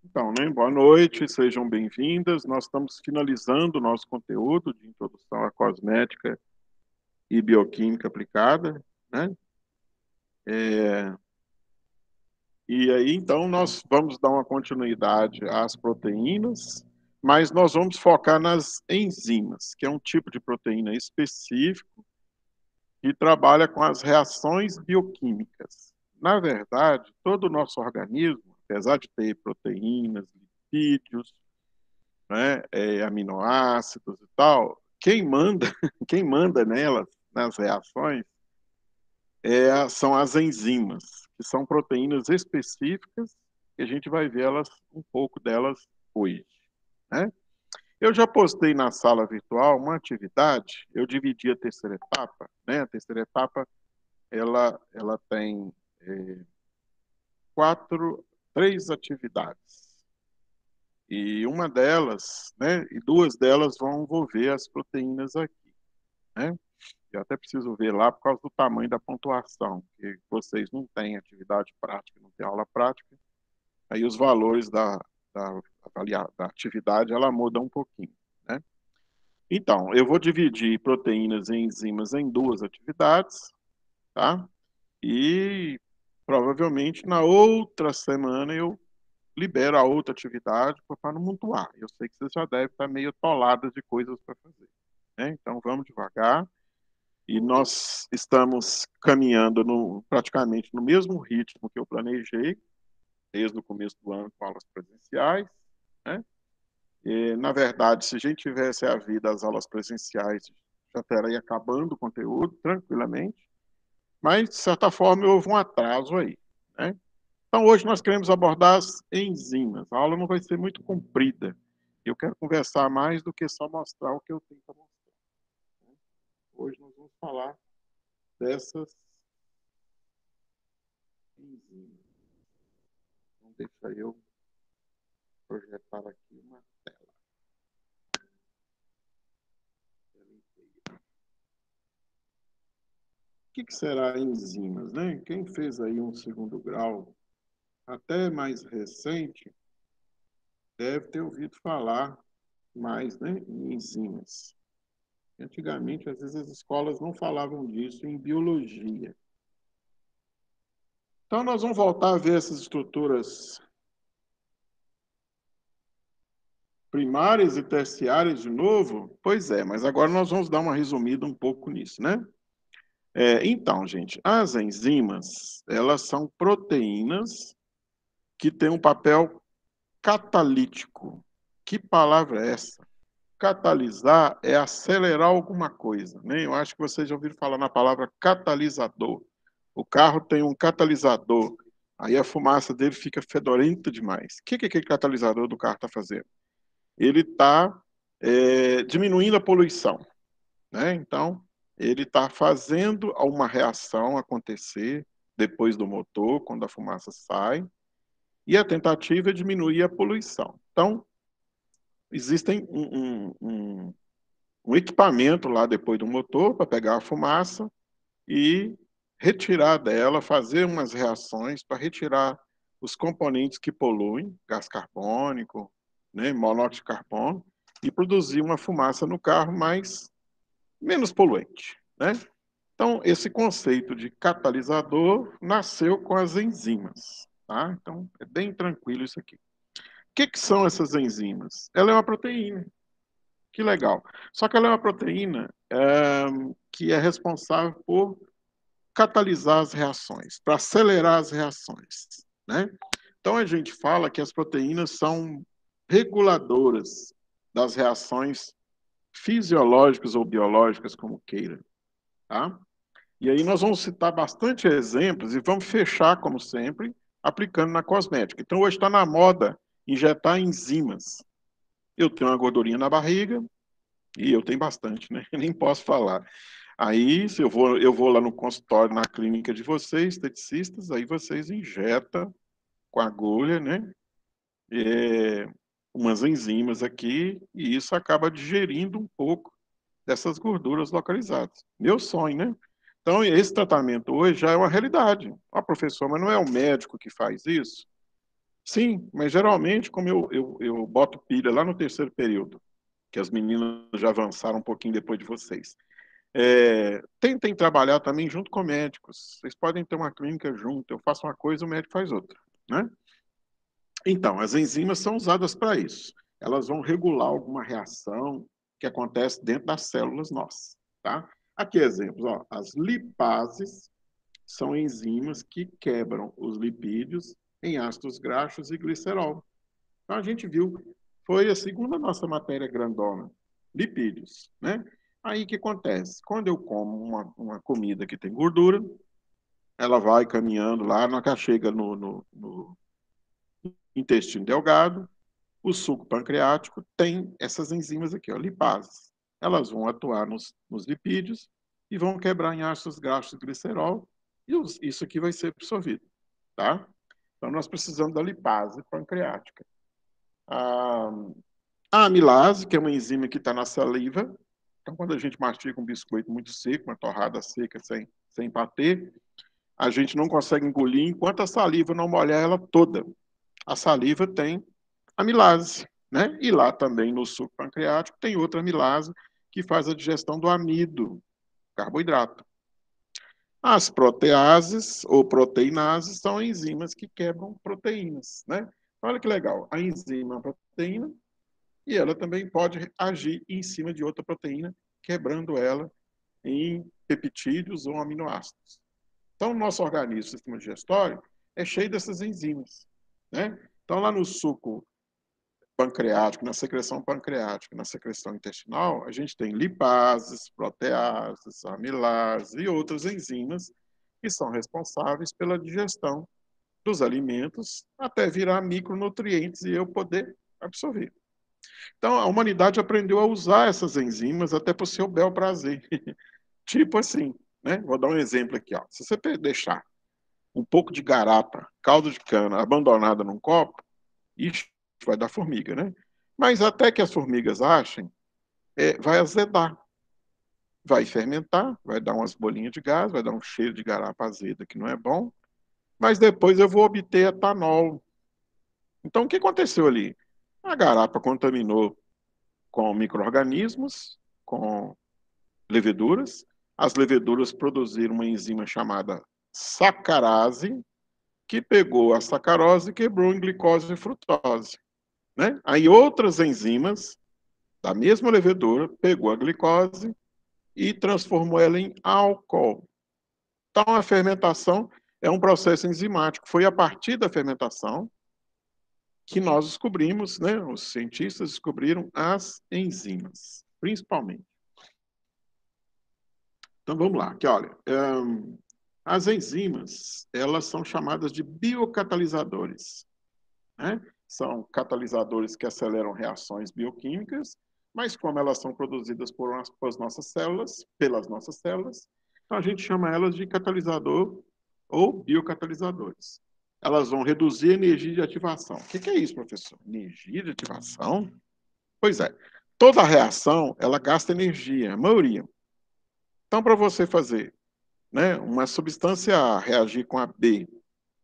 Então, né, boa noite, sejam bem-vindas. Nós estamos finalizando o nosso conteúdo de introdução à cosmética e bioquímica aplicada, né? É, e aí, então, nós vamos dar uma continuidade às proteínas, mas nós vamos focar nas enzimas, que é um tipo de proteína específico que trabalha com as reações bioquímicas. Na verdade, todo o nosso organismo, apesar de ter proteínas, lipídios, né, aminoácidos e tal, quem manda nelas, nas reações, são as enzimas, que são proteínas específicas, que a gente vai ver elas, um pouco delas hoje. Né? Eu já postei na sala virtual uma atividade, eu dividi a terceira etapa, né? A terceira etapa, ela tem quatro, três atividades. E uma delas, né, e duas delas vão envolver as proteínas aqui, né? Eu até preciso ver lá por causa do tamanho da pontuação, que vocês não têm atividade prática, não tem aula prática, aí os valores da atividade, ela muda um pouquinho, né? Então, eu vou dividir proteínas e enzimas em duas atividades, tá? E provavelmente na outra semana eu libero a outra atividade para não montuar. Eu sei que vocês já devem estar meio atoladas de coisas para fazer, né? Então, vamos devagar. E nós estamos caminhando praticamente no mesmo ritmo que eu planejei, desde o começo do ano com aulas presenciais, né? E, na verdade, se a gente tivesse a vida as aulas presenciais, já estaria acabando o conteúdo tranquilamente, mas, de certa forma, houve um atraso aí, né? Então, hoje nós queremos abordar as enzimas. A aula não vai ser muito comprida. Eu quero conversar mais do que só mostrar o que eu tenho para mostrar. Né? Hoje nós vamos falar dessas enzimas. Então, deixa eu projetar aqui uma tela. O que será enzimas, né? Quem fez aí um segundo grau, até mais recente, deve ter ouvido falar mais, né, em enzimas. Antigamente, às vezes, as escolas não falavam disso em biologia. Então, nós vamos voltar a ver essas estruturas primárias e terciárias de novo? Pois é, mas agora nós vamos dar uma resumida um pouco nisso, né? Então, gente, as enzimas, elas são proteínas que têm um papel catalítico. Que palavra é essa? Catalisar é acelerar alguma coisa, né? Eu acho que vocês já ouviram falar na palavra catalisador. O carro tem um catalisador, aí a fumaça dele fica fedorenta demais. O que aquele catalisador do carro está fazendo? Ele está diminuindo a poluição, né? Então, ele está fazendo uma reação acontecer depois do motor, quando a fumaça sai, e a tentativa é diminuir a poluição. Então, existem um equipamento lá depois do motor para pegar a fumaça e retirar dela, fazer umas reações para retirar os componentes que poluem, gás carbônico, né, monóxido de carbono, e produzir uma fumaça no carro mais menos poluente, né? Então, esse conceito de catalisador nasceu com as enzimas, tá? Então, é bem tranquilo isso aqui. O que são essas enzimas? Ela é uma proteína. Que legal. Só que ela é uma proteína que é responsável por catalisar as reações, para acelerar as reações, né? Então, a gente fala que as proteínas são reguladoras das reações fisiológicas ou biológicas, como queira, tá? E aí nós vamos citar bastante exemplos e vamos fechar, como sempre, aplicando na cosmética. Então, hoje está na moda injetar enzimas. Eu tenho uma gordurinha na barriga, e eu tenho bastante, né? Nem posso falar. Aí, se eu vou lá no consultório, na clínica de vocês, esteticistas, aí vocês injetam com agulha, né? É, umas enzimas aqui, e isso acaba digerindo um pouco dessas gorduras localizadas. Meu sonho, né? Então, esse tratamento hoje já é uma realidade. Ah, professor, mas não é o médico que faz isso? Sim, mas geralmente, como eu boto pilha lá no terceiro período, que as meninas já avançaram um pouquinho depois de vocês. Tentem trabalhar também junto com médicos. Vocês podem ter uma clínica junto. Eu faço uma coisa, o médico faz outra, né? Então, as enzimas são usadas para isso. Elas vão regular alguma reação que acontece dentro das células nossas, tá? Aqui exemplos, ó. As lipases são enzimas que quebram os lipídios em ácidos graxos e glicerol. Então, a gente viu, foi a segunda nossa matéria grandona, lipídios, né? Aí, o que acontece? Quando eu como uma comida que tem gordura, ela vai caminhando lá, na que chega no intestino delgado, o suco pancreático tem essas enzimas aqui, ó, lipases. Elas vão atuar nos lipídios e vão quebrar em ácidos graxos e glicerol, e isso aqui vai ser absorvido, tá? Então, nós precisamos da lipase pancreática. A, a amilase, que é uma enzima que está na saliva, então, quando a gente mastiga um biscoito muito seco, uma torrada seca sem bater, a gente não consegue engolir enquanto a saliva não molhar ela toda. A saliva tem amilase, né? E lá também no suco pancreático tem outra amilase que faz a digestão do amido, carboidrato. As proteases ou proteinases são enzimas que quebram proteínas, né? Olha que legal, a enzima é uma proteína e ela também pode agir em cima de outra proteína, quebrando ela em peptídeos ou aminoácidos. Então, o nosso organismo, o sistema digestório, é cheio dessas enzimas, né? Então, lá no suco pancreático, na secreção pancreática, na secreção intestinal, a gente tem lipases, proteases, amilases e outras enzimas que são responsáveis pela digestão dos alimentos até virar micronutrientes e eu poder absorver. Então, a humanidade aprendeu a usar essas enzimas até para o seu bel prazer. Tipo assim, né? Vou dar um exemplo aqui, ó. Se você deixar um pouco de garapa, caldo de cana, abandonada num copo, isso vai dar formiga, né? Mas até que as formigas achem, vai azedar, vai fermentar, vai dar umas bolinhas de gás, vai dar um cheiro de garapa azeda que não é bom, mas depois eu vou obter etanol. Então, o que aconteceu ali? A garapa contaminou com micro-organismos, com leveduras. As leveduras produziram uma enzima chamada sacarase, que pegou a sacarose e quebrou em glicose e frutose, né? Aí outras enzimas da mesma levedura pegou a glicose e transformou ela em álcool. Então a fermentação é um processo enzimático. Foi a partir da fermentação que nós descobrimos, né? Os cientistas descobriram as enzimas, principalmente. Então vamos lá, aqui olha, as enzimas elas são chamadas de biocatalisadores, né? São catalisadores que aceleram reações bioquímicas, mas como elas são produzidas por as nossas células, pelas nossas células, então a gente chama elas de catalisador ou biocatalisadores. Elas vão reduzir a energia de ativação. O que é isso, professor? Energia de ativação? Pois é. Toda reação, ela gasta energia, a maioria. Então, para você fazer, né, uma substância A reagir com a B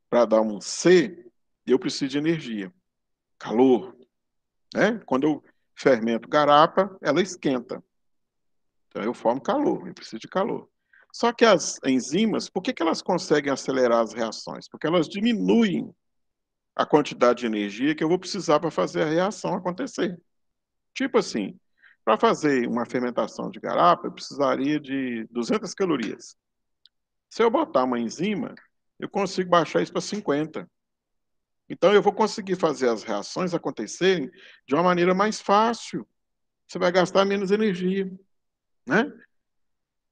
para dar um C, eu preciso de energia, calor, né? Quando eu fermento garapa, ela esquenta. Então eu formo calor, eu preciso de calor. Só que as enzimas, por que elas conseguem acelerar as reações? Porque elas diminuem a quantidade de energia que eu vou precisar para fazer a reação acontecer. Tipo assim, para fazer uma fermentação de garapa, eu precisaria de 200 calorias. Se eu botar uma enzima, eu consigo baixar isso para 50. Então eu vou conseguir fazer as reações acontecerem de uma maneira mais fácil. Você vai gastar menos energia, né?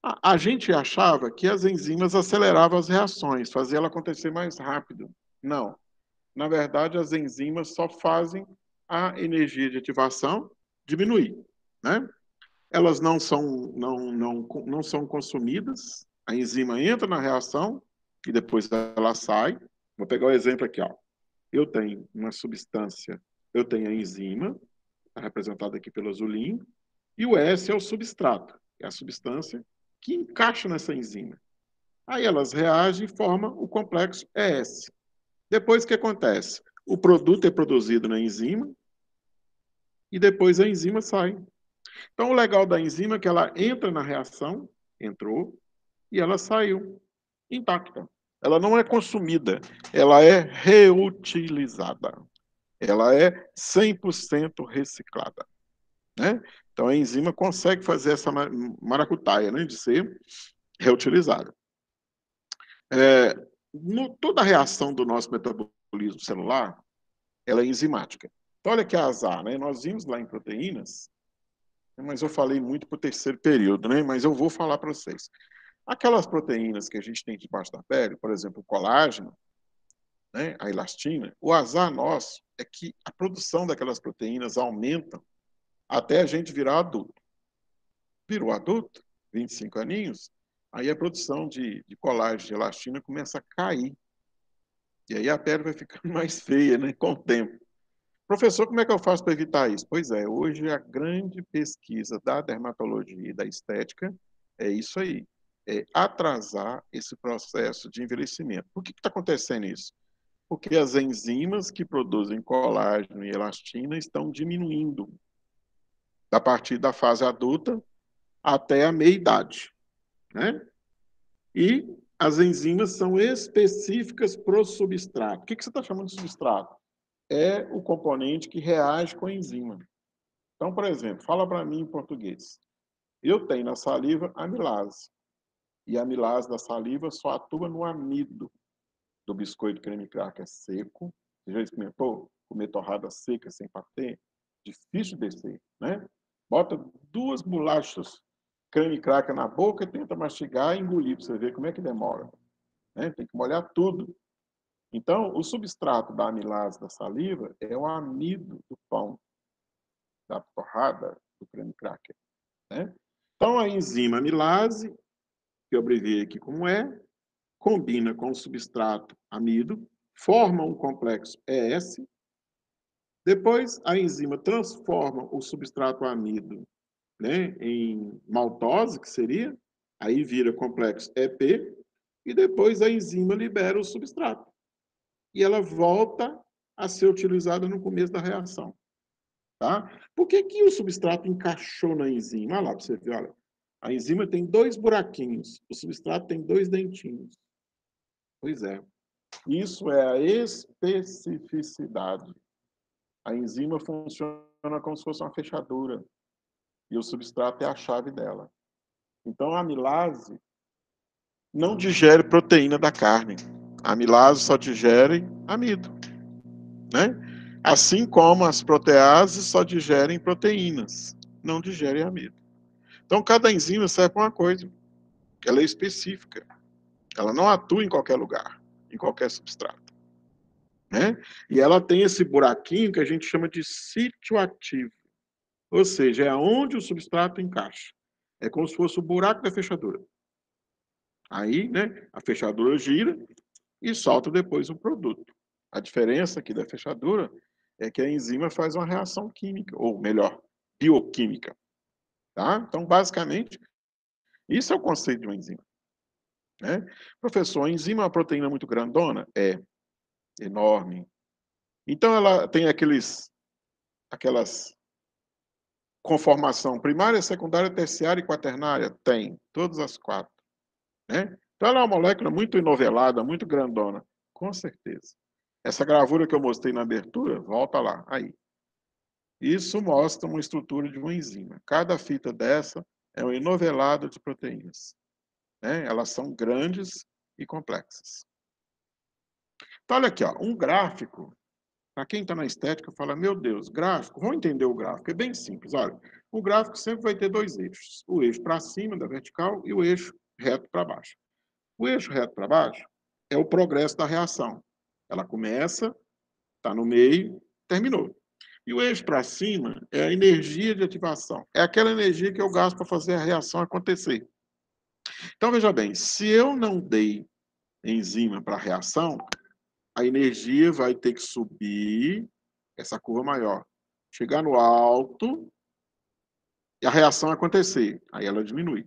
A gente achava que as enzimas aceleravam as reações, fazia ela acontecer mais rápido. Não. Na verdade, as enzimas só fazem a energia de ativação diminuir, né? Elas não são consumidas, a enzima entra na reação e depois ela sai. Vou pegar o exemplo aqui, ó. Eu tenho uma substância, eu tenho a enzima, está representada aqui pelo azulinho, e o S é o substrato, é a substância que encaixa nessa enzima. Aí elas reagem e formam o complexo ES. Depois o que acontece? o produto é produzido na enzima e depois a enzima sai. Então, o legal da enzima é que ela entra na reação, entrou, e ela saiu intacta. Ela não é consumida, ela é reutilizada. Ela é 100% reciclada. Né? Então, a enzima consegue fazer essa maracutaia, né, de ser reutilizada. Toda a reação do nosso metabolismo celular, ela é enzimática. Então, olha que azar, né? Nós vimos lá em proteínas, mas eu falei muito para o terceiro período, né? Mas eu vou falar para vocês. Aquelas proteínas que a gente tem debaixo da pele, por exemplo, o colágeno, né, a elastina, o azar nosso é que a produção daquelas proteínas aumenta até a gente virar adulto. Virou adulto, 25 aninhos, aí a produção de colágeno, de elastina começa a cair. E aí a pele vai ficando mais feia, né, com o tempo. Professor, como é que eu faço para evitar isso? Pois é, hoje a grande pesquisa da dermatologia e da estética é isso aí, é atrasar esse processo de envelhecimento. Por que está acontecendo isso? Porque as enzimas que produzem colágeno e elastina estão diminuindo a partir da fase adulta até a meia-idade, né? E as enzimas são específicas para o substrato. O que você está chamando de substrato? É o componente que reage com a enzima. Então, por exemplo, fala para mim em português. Eu tenho na saliva amilase. E a amilase da saliva só atua no amido do biscoito creme cracker seco. Você já experimentou comer torrada seca sem patê? Difícil de descer, né? Bota 2 bolachas creme cracker na boca, tenta mastigar e engolir para você ver como é que demora. Né? Tem que molhar tudo. Então, o substrato da amilase da saliva é o amido do pão, da torrada, do creme cracker. Né? Então, a enzima amilase, que eu abreviei aqui como combina com o substrato amido, forma um complexo ES. Depois, a enzima transforma o substrato amido, né, em maltose, que seria, aí vira complexo EP, e depois a enzima libera o substrato. E ela volta a ser utilizada no começo da reação. Tá? Por que o substrato encaixou na enzima? Olha lá, para você ver, olha. A enzima tem 2 buraquinhos, o substrato tem 2 dentinhos. Pois é. Isso é a especificidade. A enzima funciona como se fosse uma fechadura. E o substrato é a chave dela. Então, a amilase não digere proteína da carne. A amilase só digere amido. Né? Assim como as proteases só digerem proteínas, não digerem amido. Então, cada enzima serve para uma coisa. Ela é específica. Ela não atua em qualquer lugar, em qualquer substrato. Né? E ela tem esse buraquinho que a gente chama de sítio ativo. Ou seja, é onde o substrato encaixa. É como se fosse o buraco da fechadura. Aí, né, a fechadura gira e solta depois o produto. A diferença aqui da fechadura é que a enzima faz uma reação química, ou melhor, bioquímica. Tá? Então, basicamente, isso é o conceito de uma enzima. Né? Professor, a enzima é uma proteína muito grandona? É, enorme. Então, ela tem aquelas conformação primária, secundária, terciária e quaternária? Tem, todas as 4. Né? Então, ela é uma molécula muito enovelada, muito grandona. Com certeza. Essa gravura que eu mostrei na abertura, volta lá, aí. Isso mostra uma estrutura de uma enzima. Cada fita dessa é um enovelado de proteínas. Né? Elas são grandes e complexas. Então, olha aqui, ó, um gráfico. Para quem está na estética, fala, meu Deus, gráfico, vamos entender o gráfico. É bem simples. Olha, o gráfico sempre vai ter 2 eixos. O eixo para cima, da vertical, e o eixo reto para baixo. O eixo reto para baixo é o progresso da reação. Ela começa, está no meio, terminou. E o eixo para cima é a energia de ativação. É aquela energia que eu gasto para fazer a reação acontecer. Então, veja bem, se eu não dei enzima para a reação, a energia vai ter que subir, essa curva maior, chegar no alto e a reação acontecer. Aí ela diminui.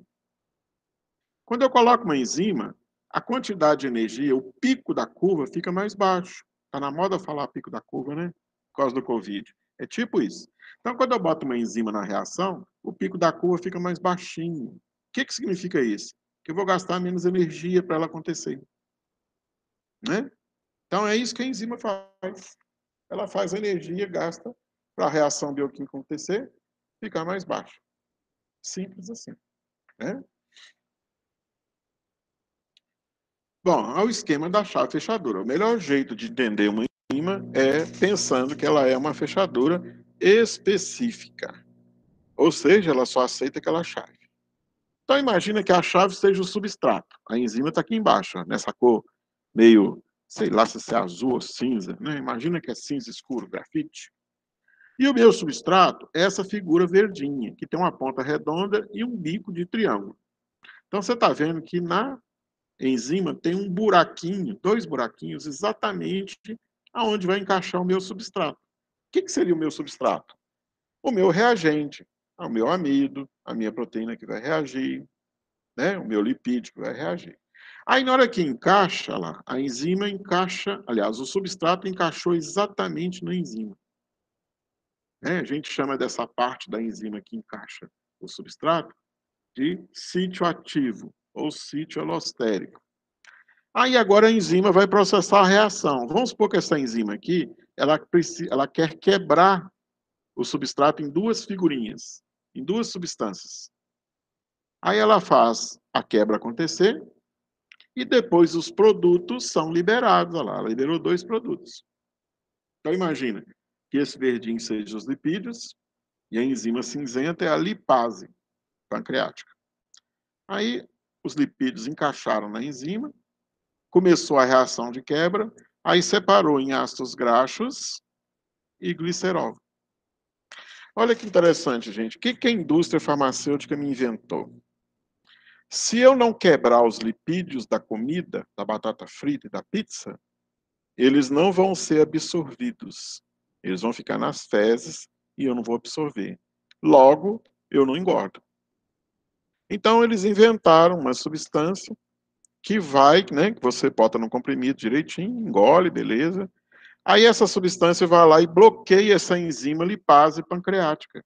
Quando eu coloco uma enzima, a quantidade de energia, o pico da curva fica mais baixo. Está na moda falar pico da curva, né? Por causa do Covid. É tipo isso. Então, quando eu boto uma enzima na reação, o pico da curva fica mais baixinho. O que significa isso? Que eu vou gastar menos energia para ela acontecer. Né? Então, é isso que a enzima faz. Ela faz a energia, gasta para a reação bioquímica acontecer, ficar mais baixa. Simples assim. Né? Bom, é o esquema da chave fechadura. O melhor jeito de entender uma enzima é pensando que ela é uma fechadura específica. Ou seja, ela só aceita aquela chave. Então, imagina que a chave seja o substrato. A enzima está aqui embaixo, ó, nessa cor meio, sei lá se é azul ou cinza. Né? Imagina que é cinza escuro, grafite. E o meu substrato é essa figura verdinha, que tem uma ponta redonda e um bico de triângulo. Então, você está vendo que na enzima tem um buraquinho, dois buraquinhos, exatamente aonde vai encaixar o meu substrato. O que seria o meu substrato? O meu reagente, o meu amido, a minha proteína que vai reagir, né? O meu lipídio que vai reagir. Aí, na hora que encaixa lá, a enzima encaixa, aliás, o substrato encaixou exatamente na enzima. Né? A gente chama dessa parte da enzima que encaixa o substrato de sítio ativo ou sítio alostérico. Aí agora a enzima vai processar a reação. Vamos supor que essa enzima aqui, ela quer quebrar o substrato em duas figurinhas, em duas substâncias. Aí ela faz a quebra acontecer e depois os produtos são liberados. Olha lá, ela liberou dois produtos. Então imagina que esse verdinho seja os lipídios e a enzima cinzenta é a lipase pancreática. Aí os lipídios encaixaram na enzima, começou a reação de quebra, aí separou em ácidos graxos e glicerol. Olha que interessante, gente. O que a indústria farmacêutica me inventou? Se eu não quebrar os lipídios da comida, da batata frita e da pizza, eles não vão ser absorvidos. Eles vão ficar nas fezes e eu não vou absorver. Logo, eu não engordo. Então, eles inventaram uma substância que vai, né, que você bota no comprimido direitinho, engole, beleza. Aí essa substância vai lá e bloqueia essa enzima lipase pancreática.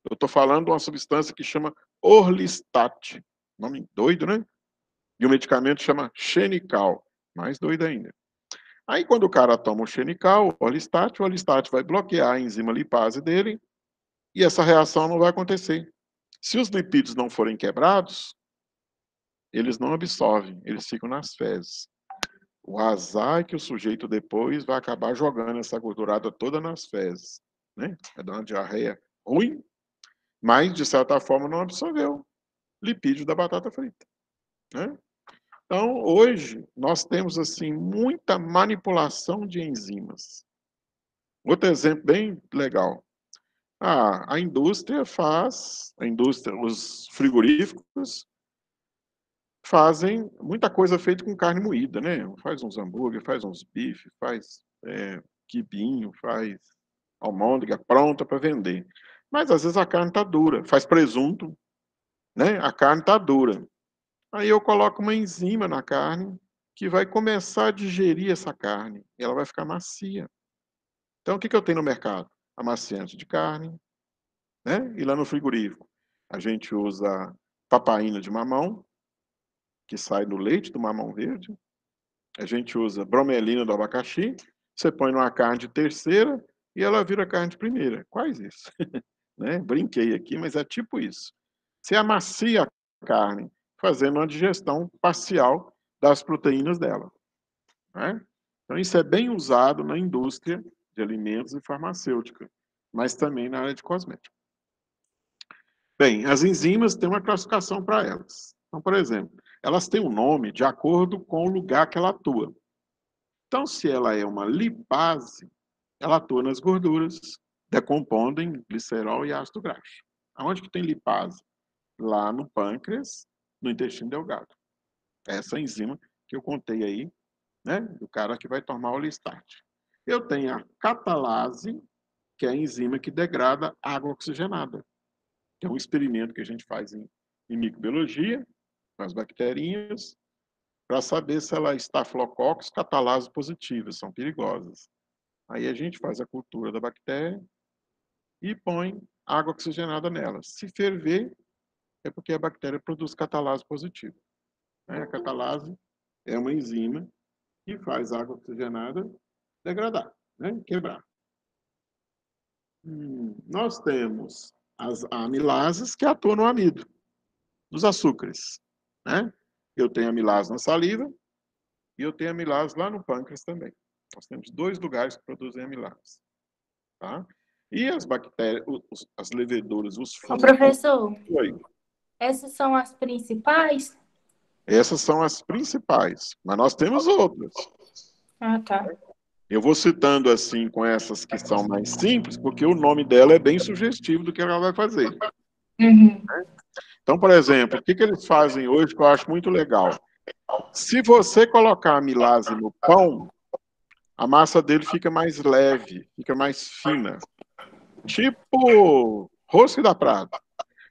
Eu estou falando de uma substância que chama orlistat. Nome doido, né? E o medicamento chama Xenical. Mais doido ainda. Aí quando o cara toma o Xenical, o orlistat vai bloquear a enzima lipase dele e essa reação não vai acontecer. Se os lipídios não forem quebrados, eles não absorvem, eles ficam nas fezes. O azar é que o sujeito depois vai acabar jogando essa gordurada toda nas fezes. Né? Vai dar uma diarreia ruim, mas, de certa forma, não absorveu lipídio da batata frita. Né? Então, hoje, nós temos assim muita manipulação de enzimas. Outro exemplo bem legal. A indústria os frigoríficos fazem muita coisa feita com carne moída, né? Faz uns hambúrguer, faz uns bifes, faz quibinho, faz almôndega pronta para vender. Mas às vezes a carne está dura, faz presunto, né? A carne está dura. Aí eu coloco uma enzima na carne que vai começar a digerir essa carne e ela vai ficar macia. Então o que eu tenho no mercado? Amaciante de carne, né? E lá no frigorífico a gente usa papaina de mamão, que sai do leite do mamão verde. A gente usa bromelina do abacaxi, você põe numa carne de terceira e ela vira carne de primeira. Quase isso. Né? Brinquei aqui, mas é tipo isso. Você amacia a carne, fazendo uma digestão parcial das proteínas dela. Né? Então, isso é bem usado na indústria de alimentos e farmacêutica, mas também na área de cosmética. Bem, as enzimas têm uma classificação para elas. Então, por exemplo, elas têm um nome de acordo com o lugar que ela atua. Então, se ela é uma lipase, ela atua nas gorduras, decompondo em glicerol e ácido graxo. Aonde que tem lipase? Lá no pâncreas, no intestino delgado. Essa enzima que eu contei aí, né, do cara que vai tomar o Listat. Eu tenho a catalase, que é a enzima que degrada água oxigenada. Que é um experimento que a gente faz em microbiologia, com as bacterinhas. para saber se ela está Staphylococcus catalase positiva, são perigosas. Aí a gente faz a cultura da bactéria e põe água oxigenada nela. Se ferver, é porque a bactéria produz catalase positiva. A catalase é uma enzima que faz a água oxigenada degradar, né? Quebrar. Nós temos as amilases que atuam no amido, nos açúcares, né? Eu tenho amilase na saliva e eu tenho amilase lá no pâncreas também. Nós temos 2 lugares que produzem amilase, tá? E as bactérias, as leveduras, os Ô, fungos... professor, Oi. essas são as principais? Essas são as principais, mas nós temos outras. Ah, tá. Eu vou citando assim com essas que são mais simples, porque o nome dela é bem sugestivo do que ela vai fazer. Uhum. Então, por exemplo, o que eles fazem hoje que eu acho muito legal? Se você colocar a amilase no pão, a massa dele fica mais leve, fica mais fina. Tipo rosca da prata.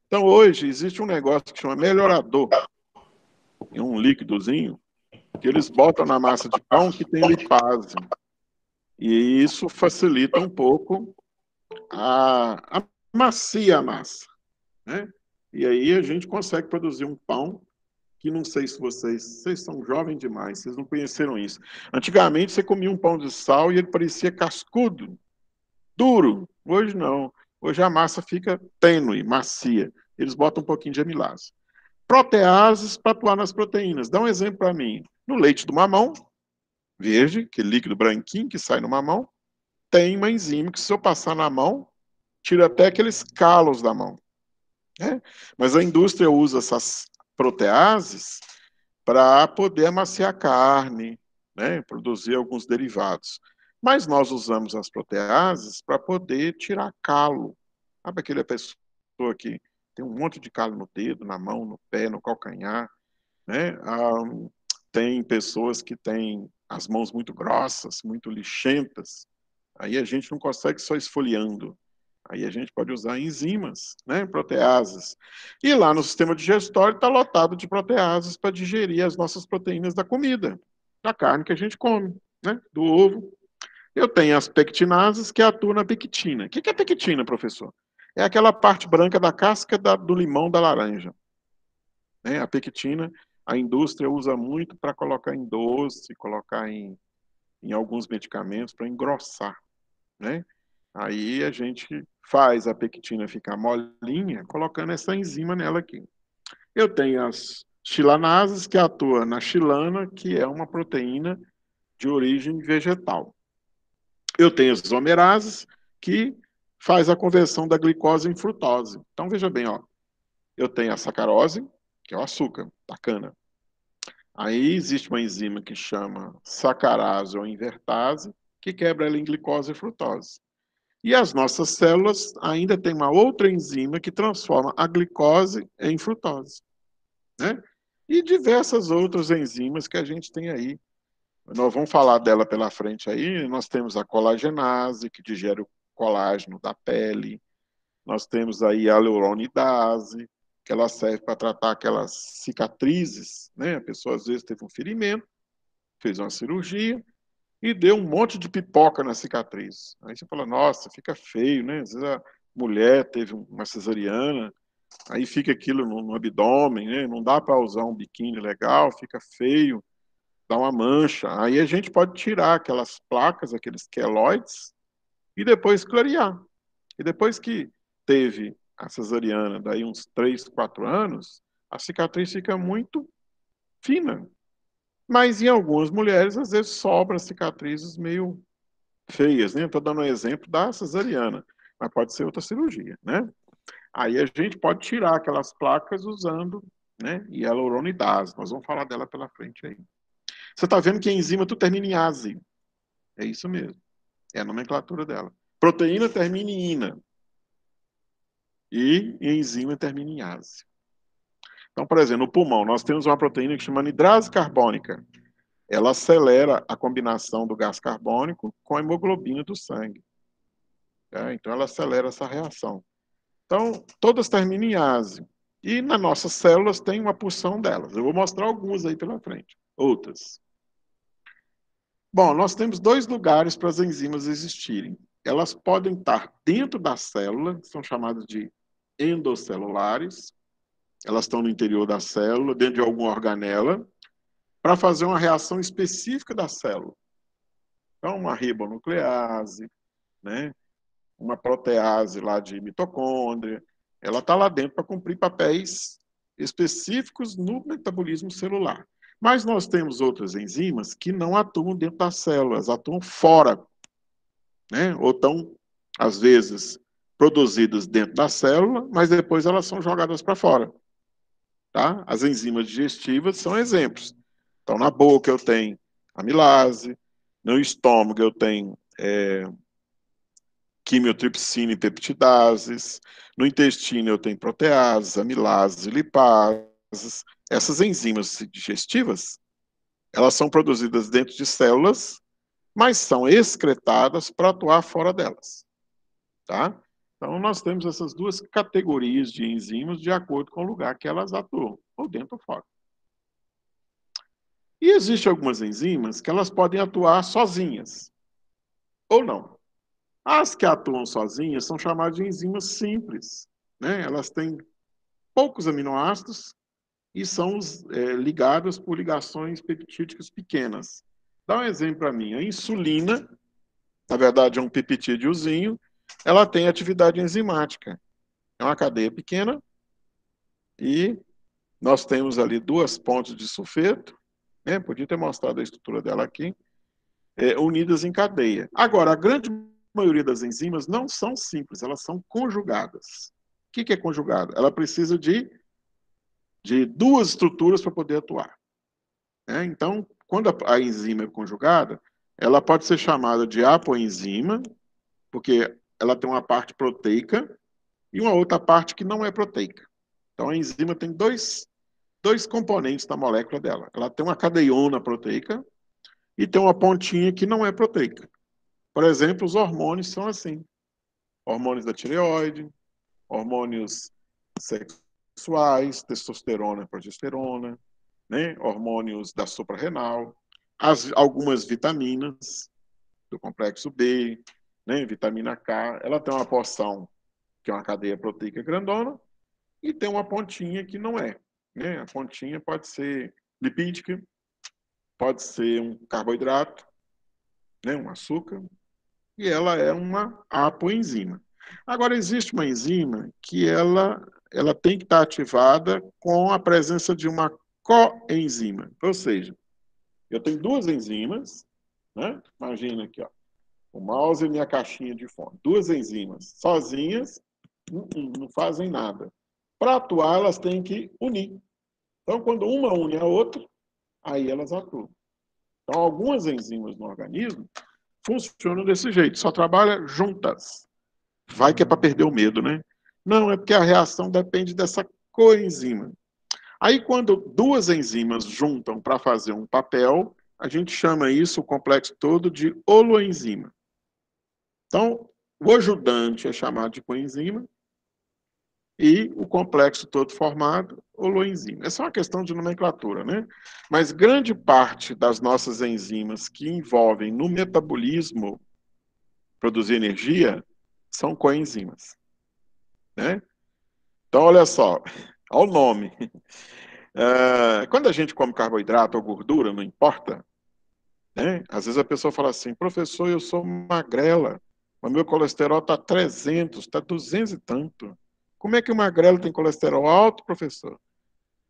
Então, hoje, existe um negócio que chama melhorador. É um líquidozinho que eles botam na massa de pão que tem lipase. E isso facilita um pouco a macia a massa, né? E aí a gente consegue produzir um pão que não sei se vocês são jovens demais, vocês não conheceram isso. Antigamente você comia um pão de sal e ele parecia cascudo, duro. Hoje não. Hoje a massa fica tênue, macia. Eles botam um pouquinho de amilase. Proteases para atuar nas proteínas. Dá um exemplo para mim. No leite do mamão, verde, aquele líquido branquinho que sai no mamão, tem uma enzima que se eu passar na mão, tira até aqueles calos da mão. Né? Mas a indústria usa essas proteases para poder amaciar a carne, né? Produzir alguns derivados. Mas nós usamos as proteases para poder tirar calo. Sabe aquela pessoa que tem um monte de calo no dedo, na mão, no pé, no calcanhar, né? Tem pessoas que têm as mãos muito grossas, muito lixentas. Aí a gente não consegue só esfoliando. Aí a gente pode usar enzimas, né, proteases. E lá no sistema digestório está lotado de proteases para digerir as nossas proteínas da comida, da carne que a gente come, né, do ovo. Eu tenho as pectinases que atuam na pectina. O que é pectina, professor? É aquela parte branca da casca do limão da laranja. Né? A pectina, a indústria usa muito para colocar em doce, colocar em alguns medicamentos para engrossar, né? Aí a gente faz a pectina ficar molinha, colocando essa enzima nela aqui. Eu tenho as xilanases, que atuam na xilana, que é uma proteína de origem vegetal. Eu tenho as isomerases, que faz a conversão da glicose em frutose. Então, veja bem, ó, eu tenho a sacarose, que é o açúcar da cana. Aí existe uma enzima que chama sacarase ou invertase, que quebra ela em glicose e frutose. E as nossas células ainda têm uma outra enzima que transforma a glicose em frutose, né? E diversas outras enzimas que a gente tem aí. Nós vamos falar dela pela frente aí. Nós temos a colagenase, que digere o colágeno da pele. Nós temos aí a hyaluronidase, que ela serve para tratar aquelas cicatrizes, né? A pessoa às vezes teve um ferimento, fez uma cirurgia, e deu um monte de pipoca na cicatriz. Aí você fala, nossa, fica feio, né? Às vezes a mulher teve uma cesariana, aí fica aquilo no abdômen, né? Não dá para usar um biquíni legal, fica feio, dá uma mancha. Aí a gente pode tirar aquelas placas, aqueles queloides, e depois clarear. E depois que teve a cesariana, daí uns 3, 4 anos, a cicatriz fica muito fina. Mas em algumas mulheres, às vezes, sobram cicatrizes meio feias, né? Estou dando um exemplo da cesariana, mas pode ser outra cirurgia, né? Aí a gente pode tirar aquelas placas usando, né, hialuronidase. Nós vamos falar dela pela frente aí. Você está vendo que a enzima tu termina em ase. É isso mesmo. É a nomenclatura dela. Proteína termina em ina. E enzima termina em ase. Então, por exemplo, no pulmão, nós temos uma proteína que chama anidrase carbônica. Ela acelera a combinação do gás carbônico com a hemoglobina do sangue. Tá? Então, ela acelera essa reação. Então, todas terminam em ase. E nas nossas células tem uma porção delas. Eu vou mostrar algumas aí pela frente. outras. Bom, nós temos dois lugares para as enzimas existirem. Elas podem estar dentro da célula, que são chamadas de endoscelulares. Elas estão no interior da célula, dentro de alguma organela, para fazer uma reação específica da célula. Então, uma ribonuclease, né? Uma protease lá de mitocôndria, ela está lá dentro para cumprir papéis específicos no metabolismo celular. Mas nós temos outras enzimas que não atuam dentro das células, atuam fora, né? Ou estão, às vezes, produzidas dentro da célula, mas depois elas são jogadas para fora. Tá? As enzimas digestivas são exemplos. Então, na boca eu tenho amilase, no estômago eu tenho quimiotripsina e peptidases, no intestino eu tenho proteases, amilases, lipases. Essas enzimas digestivas, elas são produzidas dentro de células, mas são excretadas para atuar fora delas. Tá? Então, nós temos essas duas categorias de enzimas de acordo com o lugar que elas atuam, ou dentro ou fora. E existem algumas enzimas que elas podem atuar sozinhas, ou não. As que atuam sozinhas são chamadas de enzimas simples, né? Elas têm poucos aminoácidos e são ligadas por ligações peptídicas pequenas. Dá um exemplo para mim. A insulina, na verdade é um peptídeozinho, ela tem atividade enzimática. É uma cadeia pequena e nós temos ali duas pontes de sulfeto, né? Podia ter mostrado a estrutura dela aqui, unidas em cadeia. Agora, a grande maioria das enzimas não são simples, elas são conjugadas. O que é conjugada? Ela precisa de duas estruturas para poder atuar. Então, quando a enzima é conjugada, ela pode ser chamada de apoenzima, porque ela tem uma parte proteica e uma outra parte que não é proteica. Então, a enzima tem dois componentes da molécula dela. Ela tem uma cadeiona proteica e tem uma pontinha que não é proteica. Por exemplo, os hormônios são assim. Hormônios da tireoide, hormônios sexuais, testosterona, progesterona, né? Hormônios da suprarrenal, algumas vitaminas do complexo B, né? Vitamina K, ela tem uma porção que é uma cadeia proteica grandona e tem uma pontinha que não é, né? A pontinha pode ser lipídica, pode ser um carboidrato, né? Um açúcar, e ela é uma apoenzima. Agora, existe uma enzima que ela tem que estar ativada com a presença de uma coenzima. Ou seja, eu tenho duas enzimas, né? Imagina aqui, ó, o mouse e minha caixinha de fone. Duas enzimas sozinhas não fazem nada. Para atuar, elas têm que unir. Então, quando uma une a outra, aí elas atuam. Então, algumas enzimas no organismo funcionam desse jeito, só trabalham juntas. Vai que é para perder o medo, né? Não, é porque a reação depende dessa coenzima. Aí, quando duas enzimas juntam para fazer um papel, a gente chama isso, o complexo todo, de holoenzima. Então, o ajudante é chamado de coenzima e o complexo todo formado, holoenzima. Essa é uma questão de nomenclatura, né? Mas grande parte das nossas enzimas que envolvem no metabolismo produzir energia são coenzimas, né? Então, olha só, olha o nome. Quando a gente come carboidrato ou gordura, não importa, né? Às vezes a pessoa fala assim, professor, eu sou magrela, mas meu colesterol está 300, está 200 e tanto. Como é que o magrelo tem colesterol alto, professor?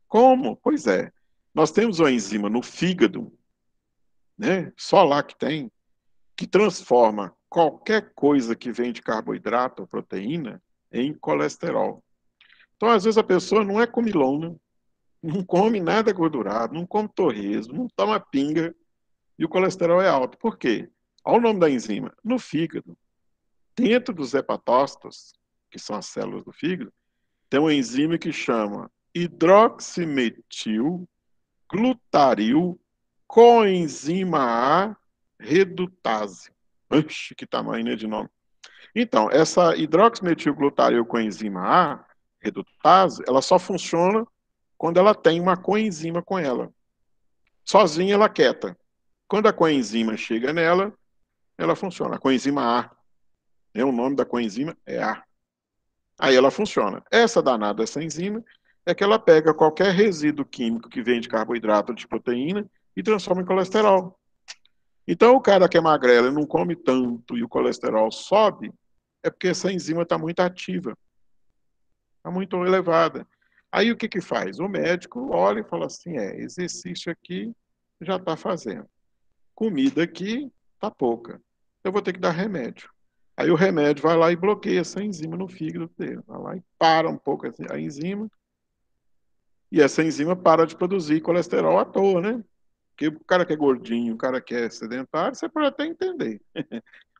Como? Pois é, nós temos uma enzima no fígado, né? Só lá que transforma qualquer coisa que vem de carboidrato ou proteína em colesterol. Então, às vezes, a pessoa não é comilona, não come nada gordurado, não come torresmo, não toma pinga, e o colesterol é alto. Por quê? Olha o nome da enzima. No fígado, dentro dos hepatócitos, que são as células do fígado, tem uma enzima que chama hidroximetil glutaril coenzima A redutase. Oxe, que tamanho, né, de nome. Então, essa hidroximetilglutaril coenzima A, redutase, ela só funciona quando ela tem uma coenzima com ela. Sozinha ela quieta. Quando a coenzima chega nela, ela funciona. A coenzima A, né? O nome da coenzima é A. Aí ela funciona. Essa danada, essa enzima, é que ela pega qualquer resíduo químico que vem de carboidrato ou de proteína e transforma em colesterol. Então, o cara que é magrelo e não come tanto e o colesterol sobe, é porque essa enzima está muito ativa, está muito elevada. Aí o que que faz? O médico olha e fala assim, exercício aqui já está fazendo. Comida aqui está pouca. Eu vou ter que dar remédio. Aí o remédio vai lá e bloqueia essa enzima no fígado dele. Vai lá e para um pouco a enzima, e essa enzima para de produzir colesterol à toa, né? Porque o cara que é gordinho, o cara que é sedentário, você pode até entender.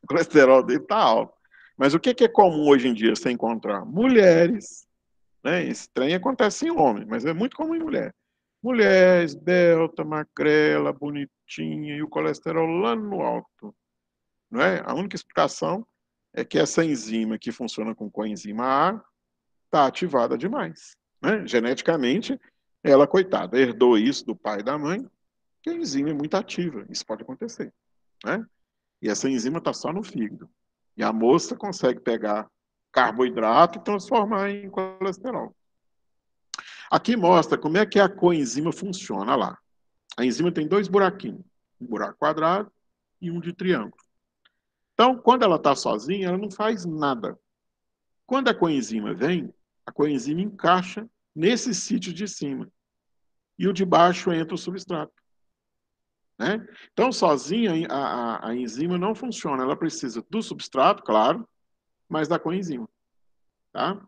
O colesterol dele está alto. Mas o que é comum hoje em dia você encontrar? Mulheres, né? Esse trem acontece em homem, mas é muito comum em mulher. Mulher, esbelta, magrela, bonitinha, e o colesterol lá no alto. Não é? A única explicação é que essa enzima que funciona com coenzima A está ativada demais. Né? Geneticamente, ela, coitada, herdou isso do pai e da mãe, que a enzima é muito ativa. Isso pode acontecer. Né? E essa enzima está só no fígado. E a moça consegue pegar carboidrato e transformar em colesterol. Aqui mostra como é que a coenzima funciona lá. A enzima tem dois buraquinhos, um buraco quadrado e um de triângulo. Então, quando ela está sozinha, ela não faz nada. Quando a coenzima vem, a coenzima encaixa nesse sítio de cima. E o de baixo entra o substrato. Né? Então, sozinha, a enzima não funciona. Ela precisa do substrato, claro, mas da coenzima. Tá?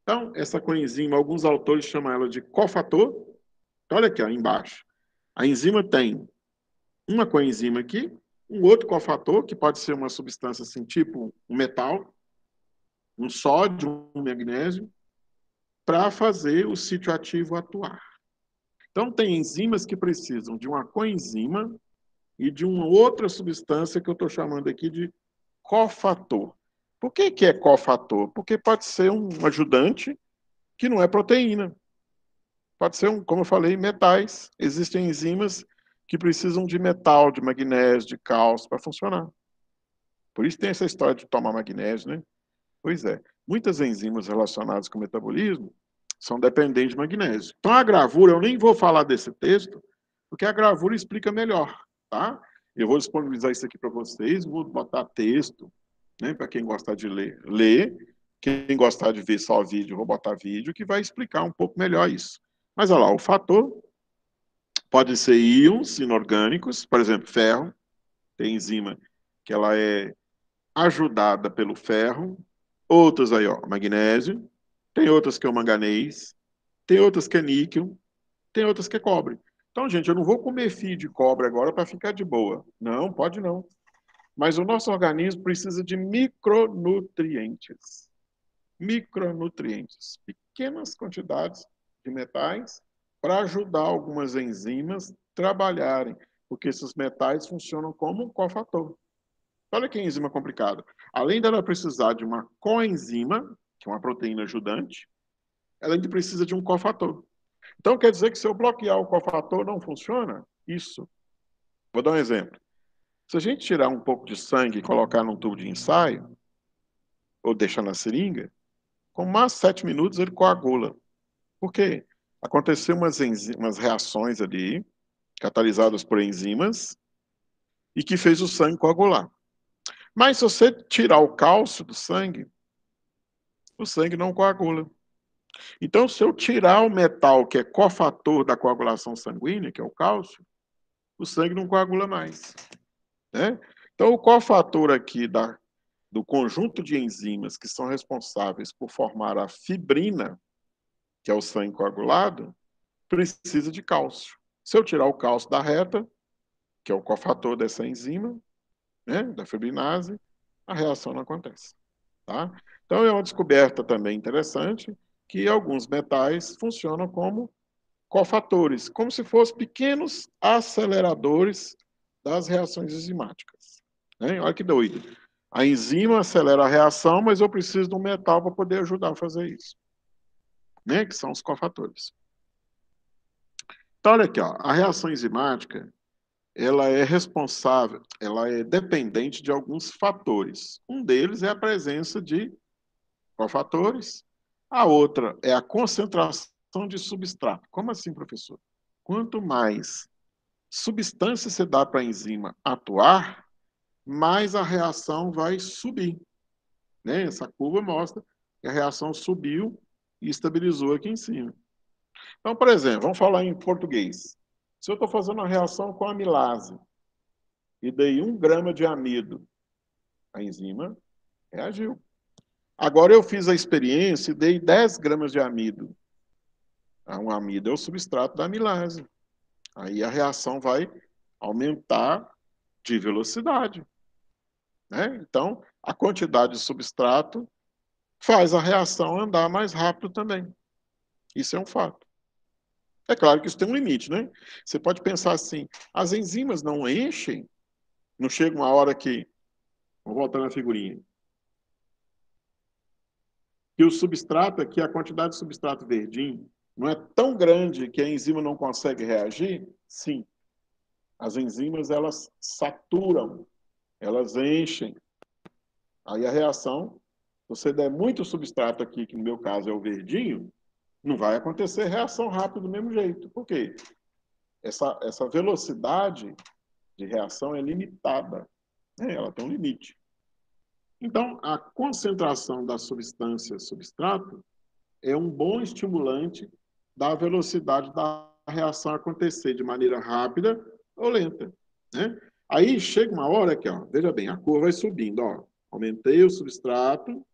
Então, essa coenzima, alguns autores chamam ela de cofator. Então, olha aqui, ó, embaixo. A enzima tem uma coenzima aqui, um outro cofator, que pode ser uma substância assim, tipo um metal, um sódio, um magnésio, para fazer o sítio ativo atuar. Então, tem enzimas que precisam de uma coenzima e de uma outra substância que eu estou chamando aqui de cofator. Por que é cofator? Porque pode ser um ajudante que não é proteína. Pode ser, como eu falei, metais. Existem enzimas que precisam de metal, de magnésio, de cálcio para funcionar. Por isso tem essa história de tomar magnésio, né? Pois é. Muitas enzimas relacionadas com o metabolismo são dependentes de magnésio. Então, a gravura, eu nem vou falar desse texto, porque a gravura explica melhor, tá? Eu vou disponibilizar isso aqui para vocês, vou botar texto, né? Para quem gostar de ler, ler. Quem gostar de ver só vídeo, eu vou botar vídeo que vai explicar um pouco melhor isso. Mas olha lá, o fator pode ser íons inorgânicos, por exemplo, ferro, tem enzima que ela é ajudada pelo ferro, outras aí, ó, magnésio, tem outras que é o manganês, tem outras que é níquel, tem outras que é cobre. Então, gente, eu não vou comer fio de cobre agora para ficar de boa. Não, pode não. Mas o nosso organismo precisa de micronutrientes. Micronutrientes, pequenas quantidades de metais para ajudar algumas enzimas a trabalharem, porque esses metais funcionam como um cofator. Olha que enzima complicada. Além dela precisar de uma coenzima, que é uma proteína ajudante, ela ainda precisa de um cofator. Então, quer dizer que se eu bloquear o cofator, não funciona? Isso. Vou dar um exemplo. Se a gente tirar um pouco de sangue e colocar num tubo de ensaio, ou deixar na seringa, com mais 7 minutos ele coagula. Por quê? Aconteceu umas reações ali, catalisadas por enzimas, e que fez o sangue coagular. Mas se você tirar o cálcio do sangue, o sangue não coagula. Então, se eu tirar o metal que é cofator da coagulação sanguínea, que é o cálcio, o sangue não coagula mais. Né? Então, o cofator aqui do conjunto de enzimas que são responsáveis por formar a fibrina, que é o sangue coagulado, precisa de cálcio. Se eu tirar o cálcio da reta, que é o cofator dessa enzima, né, da fibrinase, a reação não acontece. Tá? Então, é uma descoberta também interessante que alguns metais funcionam como cofatores, como se fossem pequenos aceleradores das reações enzimáticas. Né? Olha que doido. A enzima acelera a reação, mas eu preciso de um metal para poder ajudar a fazer isso, né? Que são os cofatores. Então, olha aqui, ó, a reação enzimática, ela é responsável, ela é dependente de alguns fatores. Um deles é a presença de cofatores. A outra é a concentração de substrato. Como assim, professor? Quanto mais substância você dá para a enzima atuar, mais a reação vai subir. Né? Essa curva mostra que a reação subiu e estabilizou aqui em cima. Então, por exemplo, vamos falar em português. Se eu estou fazendo uma reação com amilase e dei 1 grama de amido, a enzima reagiu. Agora eu fiz a experiência e dei 10 gramas de amido. Um amido é o substrato da amilase. Aí a reação vai aumentar de velocidade. Né? Então, a quantidade de substrato faz a reação andar mais rápido também. Isso é um fato. É claro que isso tem um limite, né? Você pode pensar assim, as enzimas não enchem, não chega uma hora que, vou voltar na figurinha, que o substrato aqui, a quantidade de substrato verdinho, não é tão grande que a enzima não consegue reagir? Sim. As enzimas, elas saturam, elas enchem. Aí a reação, se você der muito substrato aqui, que no meu caso é o verdinho, não vai acontecer reação rápida do mesmo jeito. Por quê? Essa velocidade de reação é limitada. Né? Ela tem um limite. Então, a concentração da substância substrato é um bom estimulante da velocidade da reação acontecer de maneira rápida ou lenta. Né? Aí chega uma hora que, ó, veja bem, a curva vai subindo. Ó, aumentei o substrato,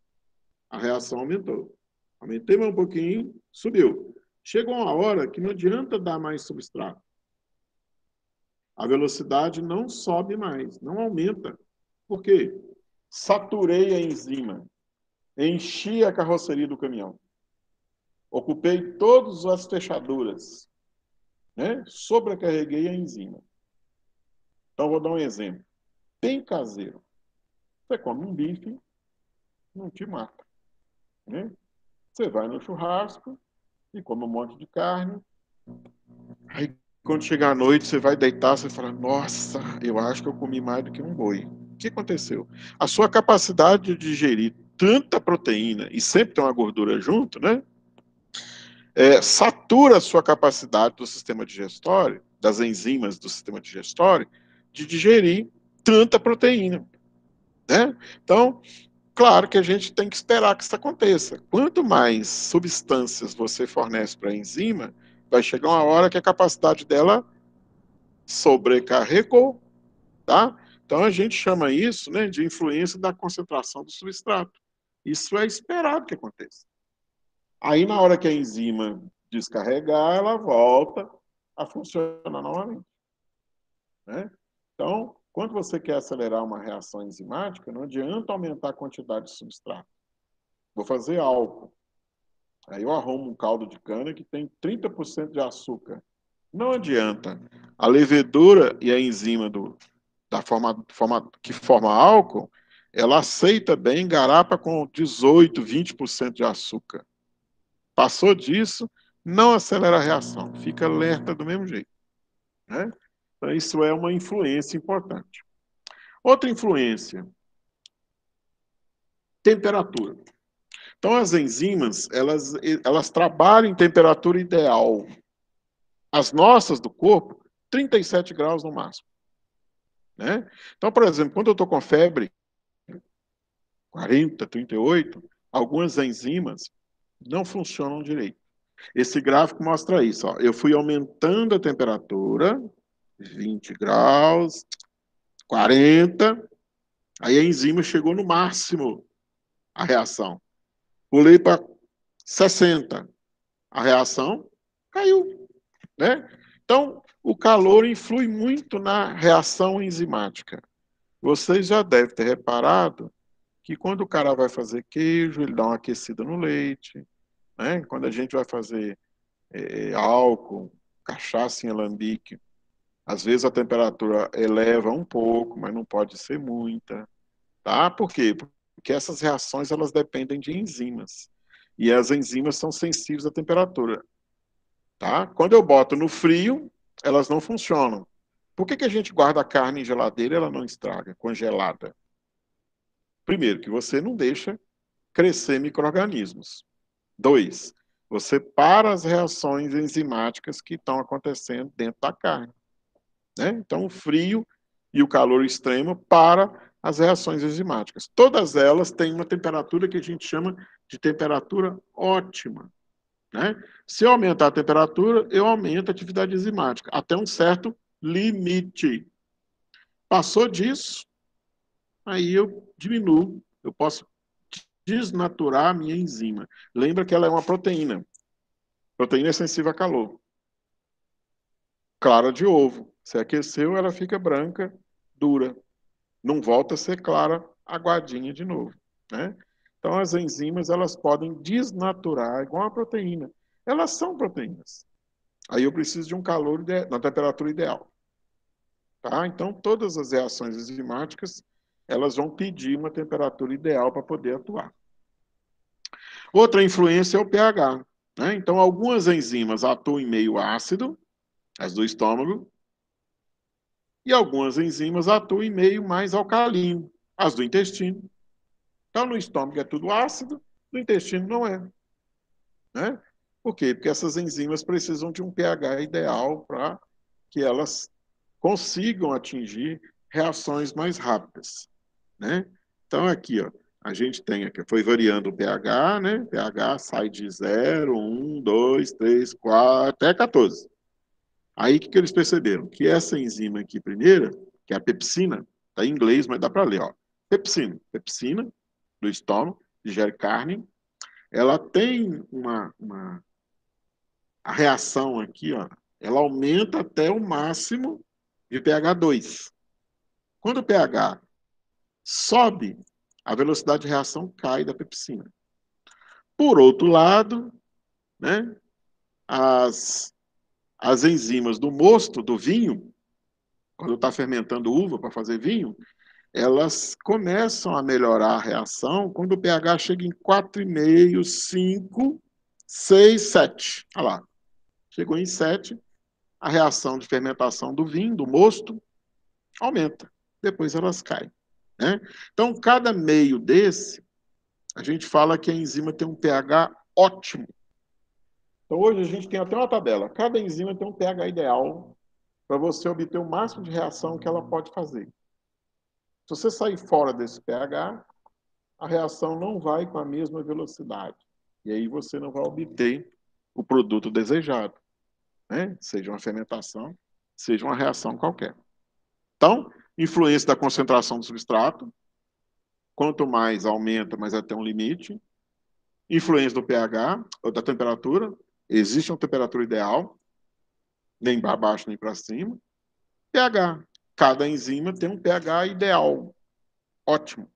a reação aumentou. Aumentei mais um pouquinho, subiu. Chegou uma hora que não adianta dar mais substrato. A velocidade não sobe mais, não aumenta. Por quê? Saturei a enzima, enchi a carroceria do caminhão, ocupei todas as fechaduras, né? Sobrecarreguei a enzima. Então, vou dar um exemplo. Bem caseiro. Você come um bife, não te mata. Né? Você vai no churrasco e come um monte de carne. Aí, quando chegar à noite, você vai deitar, você fala, nossa, eu acho que eu comi mais do que um boi. O que aconteceu? A sua capacidade de digerir tanta proteína, e sempre tem uma gordura junto, né? Satura a sua capacidade do sistema digestório, das enzimas do sistema digestório, de digerir tanta proteína. Né? Então, claro que a gente tem que esperar que isso aconteça. Quanto mais substâncias você fornece para a enzima, vai chegar uma hora que a capacidade dela sobrecarregou. Tá? Então, a gente chama isso, né, de influência da concentração do substrato. Isso é esperado que aconteça. Aí, na hora que a enzima descarregar, ela volta a funcionar novamente. Né? Então, quando você quer acelerar uma reação enzimática, não adianta aumentar a quantidade de substrato. Vou fazer álcool. Aí eu arrumo um caldo de cana que tem 30% de açúcar. Não adianta. A levedura e a enzima da forma que forma álcool, ela aceita bem garapa com 18, 20% de açúcar. Passou disso, não acelera a reação, fica alerta do mesmo jeito. Né? Então, isso é uma influência importante. Outra influência, temperatura. Então, as enzimas, elas trabalham em temperatura ideal. As nossas do corpo, 37 graus no máximo. Né? Então, por exemplo, quando eu estou com febre, 40, 38, algumas enzimas não funcionam direito. Esse gráfico mostra isso. Ó. Eu fui aumentando a temperatura, 20 graus, 40, aí a enzima chegou no máximo, a reação. Pulei para 60, a reação caiu. Né? Então, o calor influi muito na reação enzimática. Vocês já devem ter reparado que quando o cara vai fazer queijo, ele dá uma aquecida no leite. Né? Quando a gente vai fazer álcool, cachaça em alambique, às vezes a temperatura eleva um pouco, mas não pode ser muita. Tá? Por quê? Porque essas reações elas dependem de enzimas. E as enzimas são sensíveis à temperatura. Tá? Quando eu boto no frio, elas não funcionam. Por que a gente guarda a carne em geladeira e ela não estraga, congelada? Primeiro, que você não deixa crescer micro-organismos. 2, você para as reações enzimáticas que estão acontecendo dentro da carne. Né? Então, o frio e o calor extremo para as reações enzimáticas. Todas elas têm uma temperatura que a gente chama de temperatura ótima. Né? Se eu aumentar a temperatura, eu aumento a atividade enzimática, até um certo limite. Passou disso, aí eu diminuo, eu posso desnaturar a minha enzima. Lembra que ela é uma proteína. Proteína é sensível a calor. Clara de ovo. Se aqueceu, ela fica branca, dura. Não volta a ser clara, aguadinha de novo. Né? Então, as enzimas elas podem desnaturar, igual a proteína. Elas são proteínas. Aí eu preciso de um calor na temperatura ideal. Tá? Então, todas as reações enzimáticas elas vão pedir uma temperatura ideal para poder atuar. Outra influência é o pH. Né? Então, algumas enzimas atuam em meio ácido, as do estômago, e algumas enzimas atuam em meio mais alcalino, as do intestino. Então, no estômago é tudo ácido, no intestino não é. Né? Por quê? Porque essas enzimas precisam de um pH ideal para que elas consigam atingir reações mais rápidas. Né? Então, aqui, ó, a gente tem aqui, foi variando o pH, né? pH sai de 0, 1, 2, 3, 4, até 14. Aí, o que eles perceberam? Que essa enzima aqui, primeira, que é a pepsina, está em inglês, mas dá para ler, ó. Pepsina, do estômago, digere carne, ela tem a reação aqui, ó, ela aumenta até o máximo de pH 2. Quando o pH sobe, a velocidade de reação cai da pepsina. Por outro lado, né, as enzimas do mosto, do vinho, quando está fermentando uva para fazer vinho, elas começam a melhorar a reação quando o pH chega em 4,5, 5, 6, 7. Olha lá. Chegou em 7, a reação de fermentação do vinho, do mosto, aumenta. Depois elas caem. Né? Então, cada meio desse, a gente fala que a enzima tem um pH ótimo. Então, hoje a gente tem até uma tabela. Cada enzima tem um pH ideal para você obter o máximo de reação que ela pode fazer. Se você sair fora desse pH, a reação não vai com a mesma velocidade. E aí você não vai obter o produto desejado. Né? Seja uma fermentação, seja uma reação qualquer. Então, influência da concentração do substrato. Quanto mais aumenta, mais até um limite. Influência do pH, ou da temperatura. Existe uma temperatura ideal, nem para baixo nem para cima. pH. Cada enzima tem um pH ideal, ótimo,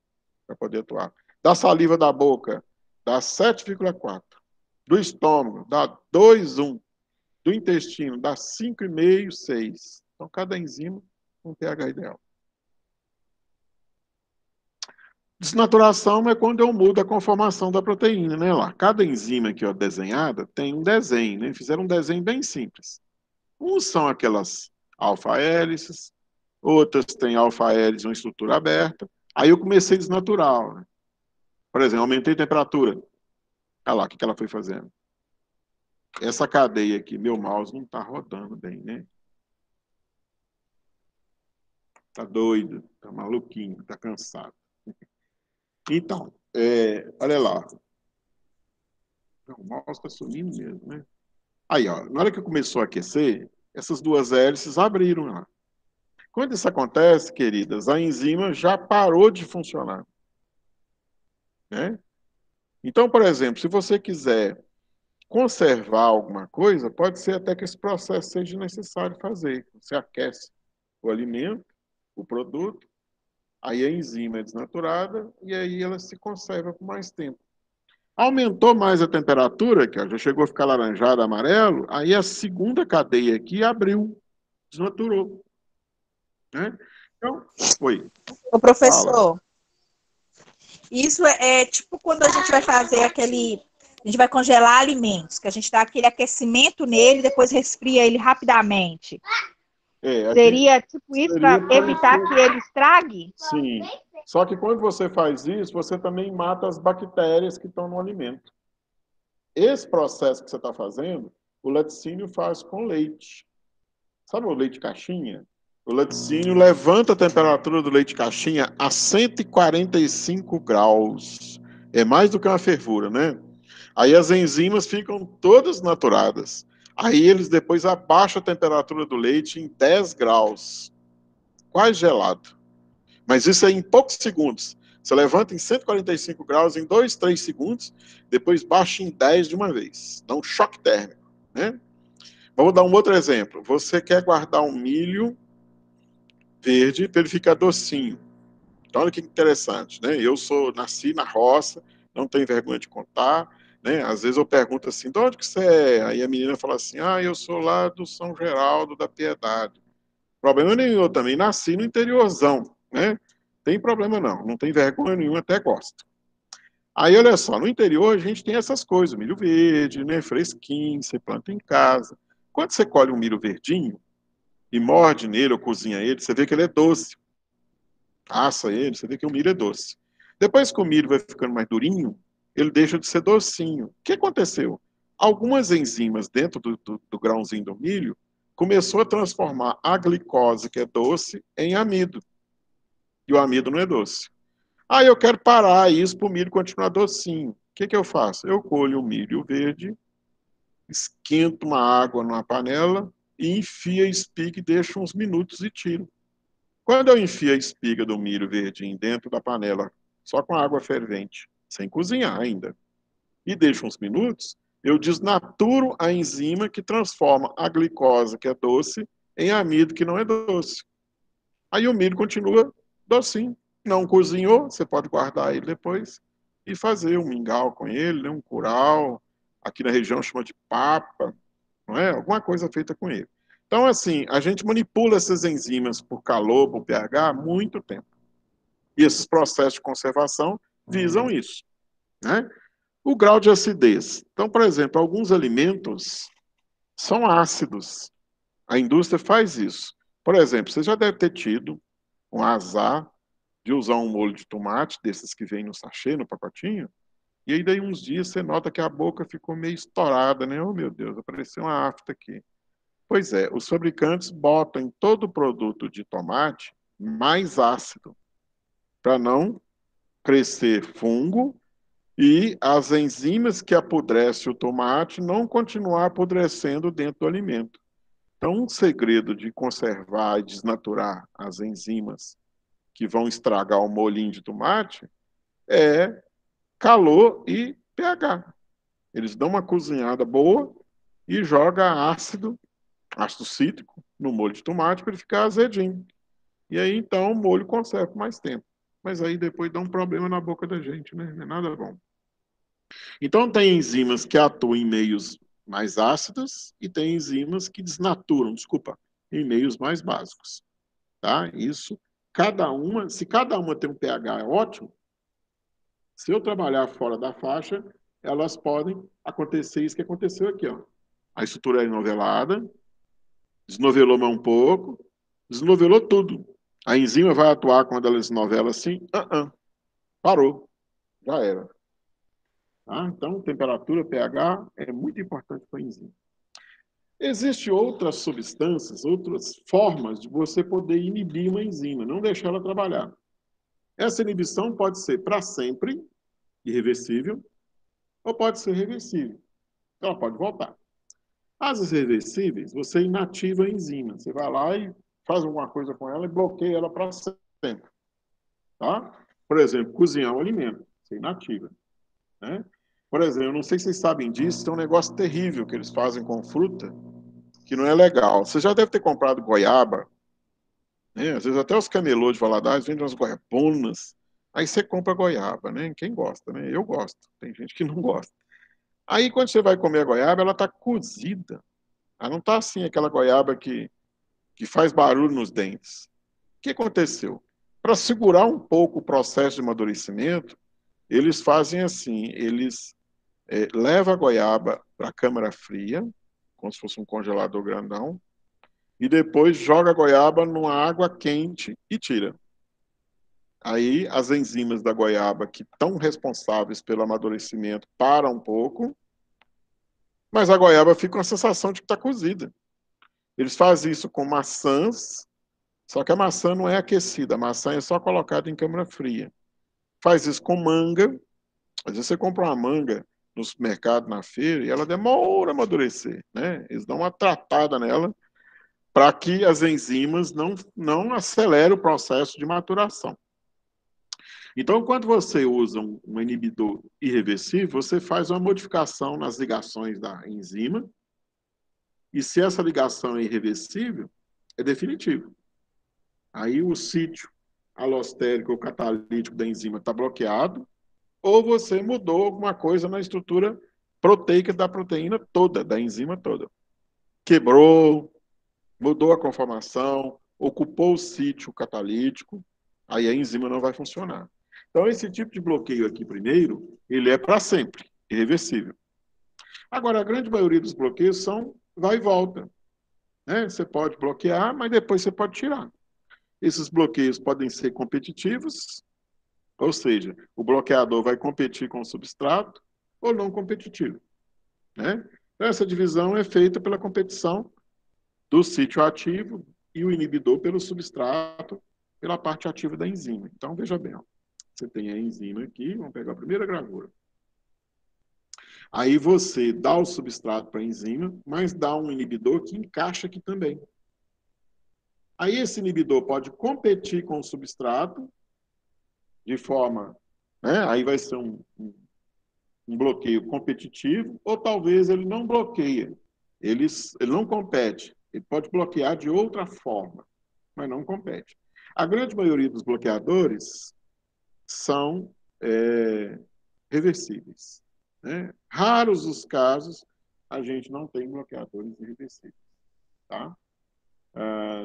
para poder atuar. Da saliva da boca, dá 7,4. Do estômago, dá 2,1. Do intestino, dá 5,5, 6. Então, cada enzima com um pH ideal. Desnaturação é quando eu mudo a conformação da proteína, né? Lá, cada enzima aqui, ó, desenhada tem um desenho, né? Fizeram um desenho bem simples. Uns são aquelas alfa-hélices, outras têm alfa-hélice, uma estrutura aberta. Aí eu comecei a desnaturar. Né? Por exemplo, aumentei a temperatura. Olha lá, o que ela foi fazendo? Essa cadeia aqui, meu mouse não está rodando bem, né? Tá doido, tá maluquinho, tá cansado. Então, olha lá. O mouse está sumindo mesmo, né? Aí, ó, na hora que começou a aquecer, essas duas hélices abriram lá. Quando isso acontece, queridas, a enzima já parou de funcionar. Né? Então, por exemplo, se você quiser conservar alguma coisa, pode ser até que esse processo seja necessário fazer. Você aquece o alimento, o produto, aí a enzima é desnaturada e aí ela se conserva por mais tempo. Aumentou mais a temperatura, que já chegou a ficar laranjado, amarelo, aí a segunda cadeia aqui abriu, desnaturou. Né? Então, oi, Ô, fala. professor, isso é tipo quando a gente vai fazer aquele A gente vai congelar alimentos, que a gente dá aquele aquecimento nele, depois resfria ele rapidamente. Aqui Seria tipo isso para seria evitar parecido. que ele estrague? Sim. Só que quando você faz isso, você também mata as bactérias que estão no alimento. Esse processo que você está fazendo, o laticínio faz com leite. Sabe o leite caixinha? O laticínio levanta a temperatura do leite caixinha a 145 graus. É mais do que uma fervura, né? Aí as enzimas ficam todas naturadas. Aí eles depois abaixam a temperatura do leite em 10 graus. Quase gelado. Mas isso é em poucos segundos. Você levanta em 145 graus em 2, 3 segundos, depois baixa em 10 de uma vez. Dá um choque térmico, né? Vamos dar um outro exemplo. Você quer guardar um milho verde para ele ficar docinho. Então, olha que interessante, né? Nasci na roça, não tenho vergonha de contar, né? Às vezes eu pergunto assim, de onde que você é? Aí a menina fala assim, eu sou lá do São Geraldo da Piedade. Problema nenhum, eu também nasci no interiorzão, né? Tem problema não, não tem vergonha nenhuma, até gosto. Aí, olha só, no interior a gente tem essas coisas, milho verde, né? Fresquinho, você planta em casa. Quando você colhe um milho verdinho e morde nele ou cozinha ele, você vê que ele é doce. Assa ele, você vê que o milho é doce. Depois que o milho vai ficando mais durinho, ele deixa de ser docinho. O que aconteceu? Algumas enzimas dentro do grãozinho do milho começou a transformar a glicose, que é doce, em amido. E o amido não é doce. Aí eu quero parar isso para o milho continuar docinho. O que eu faço? Eu colho o milho verde, esquento uma água numa panela e enfio a espiga e deixo uns minutos e tiro. Quando eu enfio a espiga do milho verdinho dentro da panela, só com água fervente, sem cozinhar ainda, e deixo uns minutos, eu desnaturo a enzima que transforma a glicose, que é doce, em amido, que não é doce. Aí o milho continua docinho. Não cozinhou, você pode guardar ele depois e fazer um mingau com ele, né, um curau, aqui na região chama de papa, não é? Alguma coisa feita com ele. Então, assim, a gente manipula essas enzimas por calor, por pH, há muito tempo. E esses processos de conservação visam isso, né? O grau de acidez. Então, por exemplo, alguns alimentos são ácidos. A indústria faz isso. Por exemplo, você já deve ter tido um azar de usar um molho de tomate, desses que vem no sachê, no pacotinho, e aí daí uns dias você nota que a boca ficou meio estourada, né? Oh, meu Deus, apareceu uma afta aqui. Pois é, os fabricantes botam em todo produto de tomate mais ácido, para não crescer fungo e as enzimas que apodrecem o tomate não continuar apodrecendo dentro do alimento. Então, um segredo de conservar e desnaturar as enzimas que vão estragar o molinho de tomate é calor e pH. Eles dão uma cozinhada boa e jogam ácido cítrico, no molho de tomate para ele ficar azedinho. E aí, então, o molho conserva por mais tempo. Mas aí depois dá um problema na boca da gente, né? Não é nada bom. Então, tem enzimas que atuam em meios mais ácidos e tem enzimas que desnaturam, desculpa, em meios mais básicos. Tá? Isso, se cada uma tem um pH ótimo, se eu trabalhar fora da faixa, elas podem acontecer isso que aconteceu aqui. Ó. A estrutura é enovelada, desnovelou mais um pouco, desnovelou tudo. A enzima vai atuar quando ela desnovela assim? Parou, já era. Tá? Então, temperatura, pH é muito importante para a enzima. Existem outras substâncias, outras formas de você poder inibir uma enzima, não deixar ela trabalhar. Essa inibição pode ser para sempre, irreversível, ou pode ser reversível. Ela pode voltar. As irreversíveis, você inativa a enzima. Você vai lá e faz alguma coisa com ela e bloqueia ela para sempre. Tá? Por exemplo, cozinhar um alimento, você inativa. Né? Por exemplo, eu não sei se vocês sabem disso, tem um negócio terrível que eles fazem com fruta, que não é legal. Você já deve ter comprado goiaba, né? Às vezes até os camelôs de Valadares vendem umas goiabonas. Aí você compra goiaba, né? Quem gosta, né? Eu gosto. Tem gente que não gosta. Aí quando você vai comer a goiaba, ela está cozida. Ela não está assim, aquela goiaba que faz barulho nos dentes. O que aconteceu? Para segurar um pouco o processo de amadurecimento, eles fazem assim, eles leva a goiaba para a câmara fria, como se fosse um congelador grandão, e depois joga a goiaba numa água quente e tira. Aí as enzimas da goiaba, que estão responsáveis pelo amadurecimento, param um pouco, mas a goiaba fica com a sensação de que está cozida. Eles fazem isso com maçãs, só que a maçã não é aquecida, a maçã é só colocada em câmara fria. Faz isso com manga. Às vezes você compra uma manga no supermercado, na feira, e ela demora a amadurecer, né? Eles dão uma tratada nela para que as enzimas não acelerem o processo de maturação. Então, quando você usa um inibidor irreversível, você faz uma modificação nas ligações da enzima, e se essa ligação é irreversível, é definitivo. Aí o sítio alostérico ou catalítico da enzima está bloqueado, ou você mudou alguma coisa na estrutura proteica da proteína toda, da enzima toda. Quebrou, mudou a conformação, ocupou o sítio catalítico, aí a enzima não vai funcionar. Então, esse tipo de bloqueio aqui, primeiro, ele é para sempre, irreversível. Agora, a grande maioria dos bloqueios são vai e volta. Né? Você pode bloquear, mas depois você pode tirar. Esses bloqueios podem ser competitivos, ou seja, o bloqueador vai competir com o substrato, ou não competitivo. Né? Então, essa divisão é feita pela competição do sítio ativo e o inibidor pelo substrato, pela parte ativa da enzima. Então, veja bem, ó. Você tem a enzima aqui, vamos pegar a primeira gravura. Aí você dá o substrato para a enzima, mas dá um inibidor que encaixa aqui também. Aí esse inibidor pode competir com o substrato de forma, né? Aí vai ser um bloqueio competitivo, ou talvez ele não bloqueia, ele não compete. Ele pode bloquear de outra forma, mas não compete. A grande maioria dos bloqueadores são reversíveis. Né? Raros os casos a gente não tem bloqueadores irreversíveis. Tá?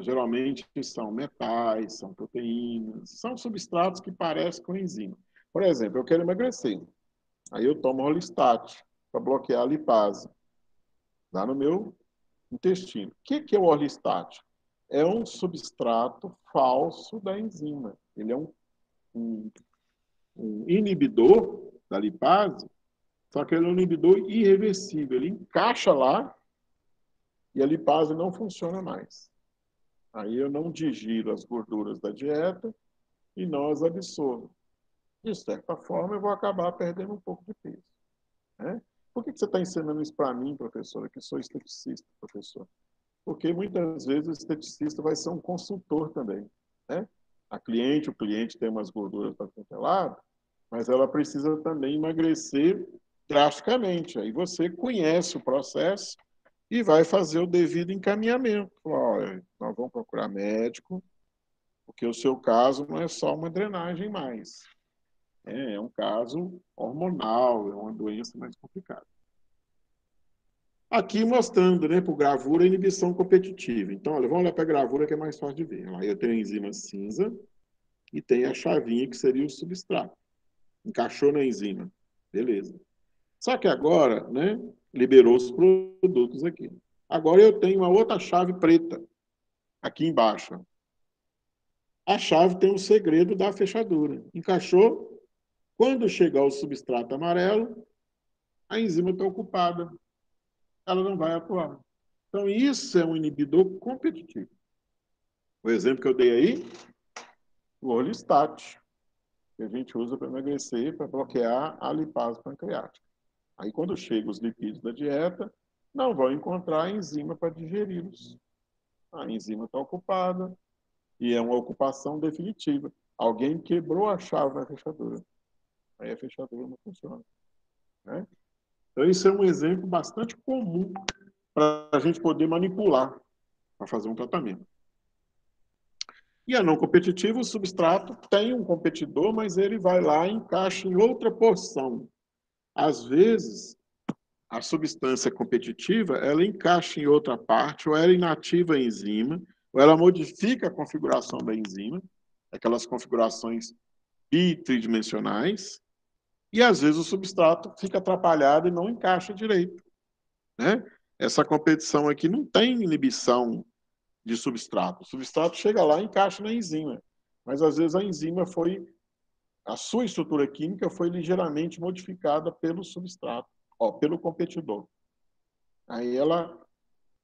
Geralmente são metais, são proteínas, são substratos que parecem com enzima. Por exemplo, eu quero emagrecer. Aí eu tomo Orlistat para bloquear a lipase lá no meu intestino. O que é o Orlistat? É um substrato falso da enzima. Ele é um inibidor da lipase, só que ele é um inibidor irreversível. Ele encaixa lá e a lipase não funciona mais. Aí eu não digiro as gorduras da dieta e não as absorvo. De certa forma, eu vou acabar perdendo um pouco de peso. Né? Por que você está ensinando isso para mim, professora, que sou esteticista, professor? Porque muitas vezes o esteticista vai ser um consultor também. Né? O cliente tem umas gorduras para controlar, mas ela precisa também emagrecer drasticamente. Aí você conhece o processo e vai fazer o devido encaminhamento. Olha, nós vamos procurar médico, porque o seu caso não é só uma drenagem mais. É um caso hormonal, é uma doença mais complicada. Aqui mostrando, né, por gravura, a inibição competitiva. Então, olha, vamos olhar para a gravura que é mais fácil de ver. Aí eu tenho a enzima cinza e tem a chavinha que seria o substrato. Encaixou na enzima. Beleza. Só que agora, né, liberou os produtos aqui. Agora eu tenho uma outra chave preta aqui embaixo. A chave tem um segredo da fechadura. Encaixou. Quando chegar o substrato amarelo, a enzima está ocupada. Ela não vai atuar. Então, isso é um inibidor competitivo. O exemplo que eu dei aí, o Orlistat, que a gente usa para emagrecer, para bloquear a lipase pancreática. Aí, quando chegam os lipídios da dieta, não vão encontrar a enzima para digeri-los. A enzima está ocupada e é uma ocupação definitiva. Alguém quebrou a chave na fechadura. Aí a fechadura não funciona. Né? Então, isso é um exemplo bastante comum para a gente poder manipular para fazer um tratamento. E a não competitiva, o substrato tem um competidor, mas ele vai lá e encaixa em outra porção. Às vezes, a substância competitiva, ela encaixa em outra parte, ou ela inativa a enzima, ou ela modifica a configuração da enzima, aquelas configurações bitridimensionais, E, às vezes, o substrato fica atrapalhado e não encaixa direito, né? Essa competição aqui não tem inibição de substrato. O substrato chega lá e encaixa na enzima. Mas, às vezes, a enzima a sua estrutura química foi ligeiramente modificada pelo substrato, pelo competidor. Aí ela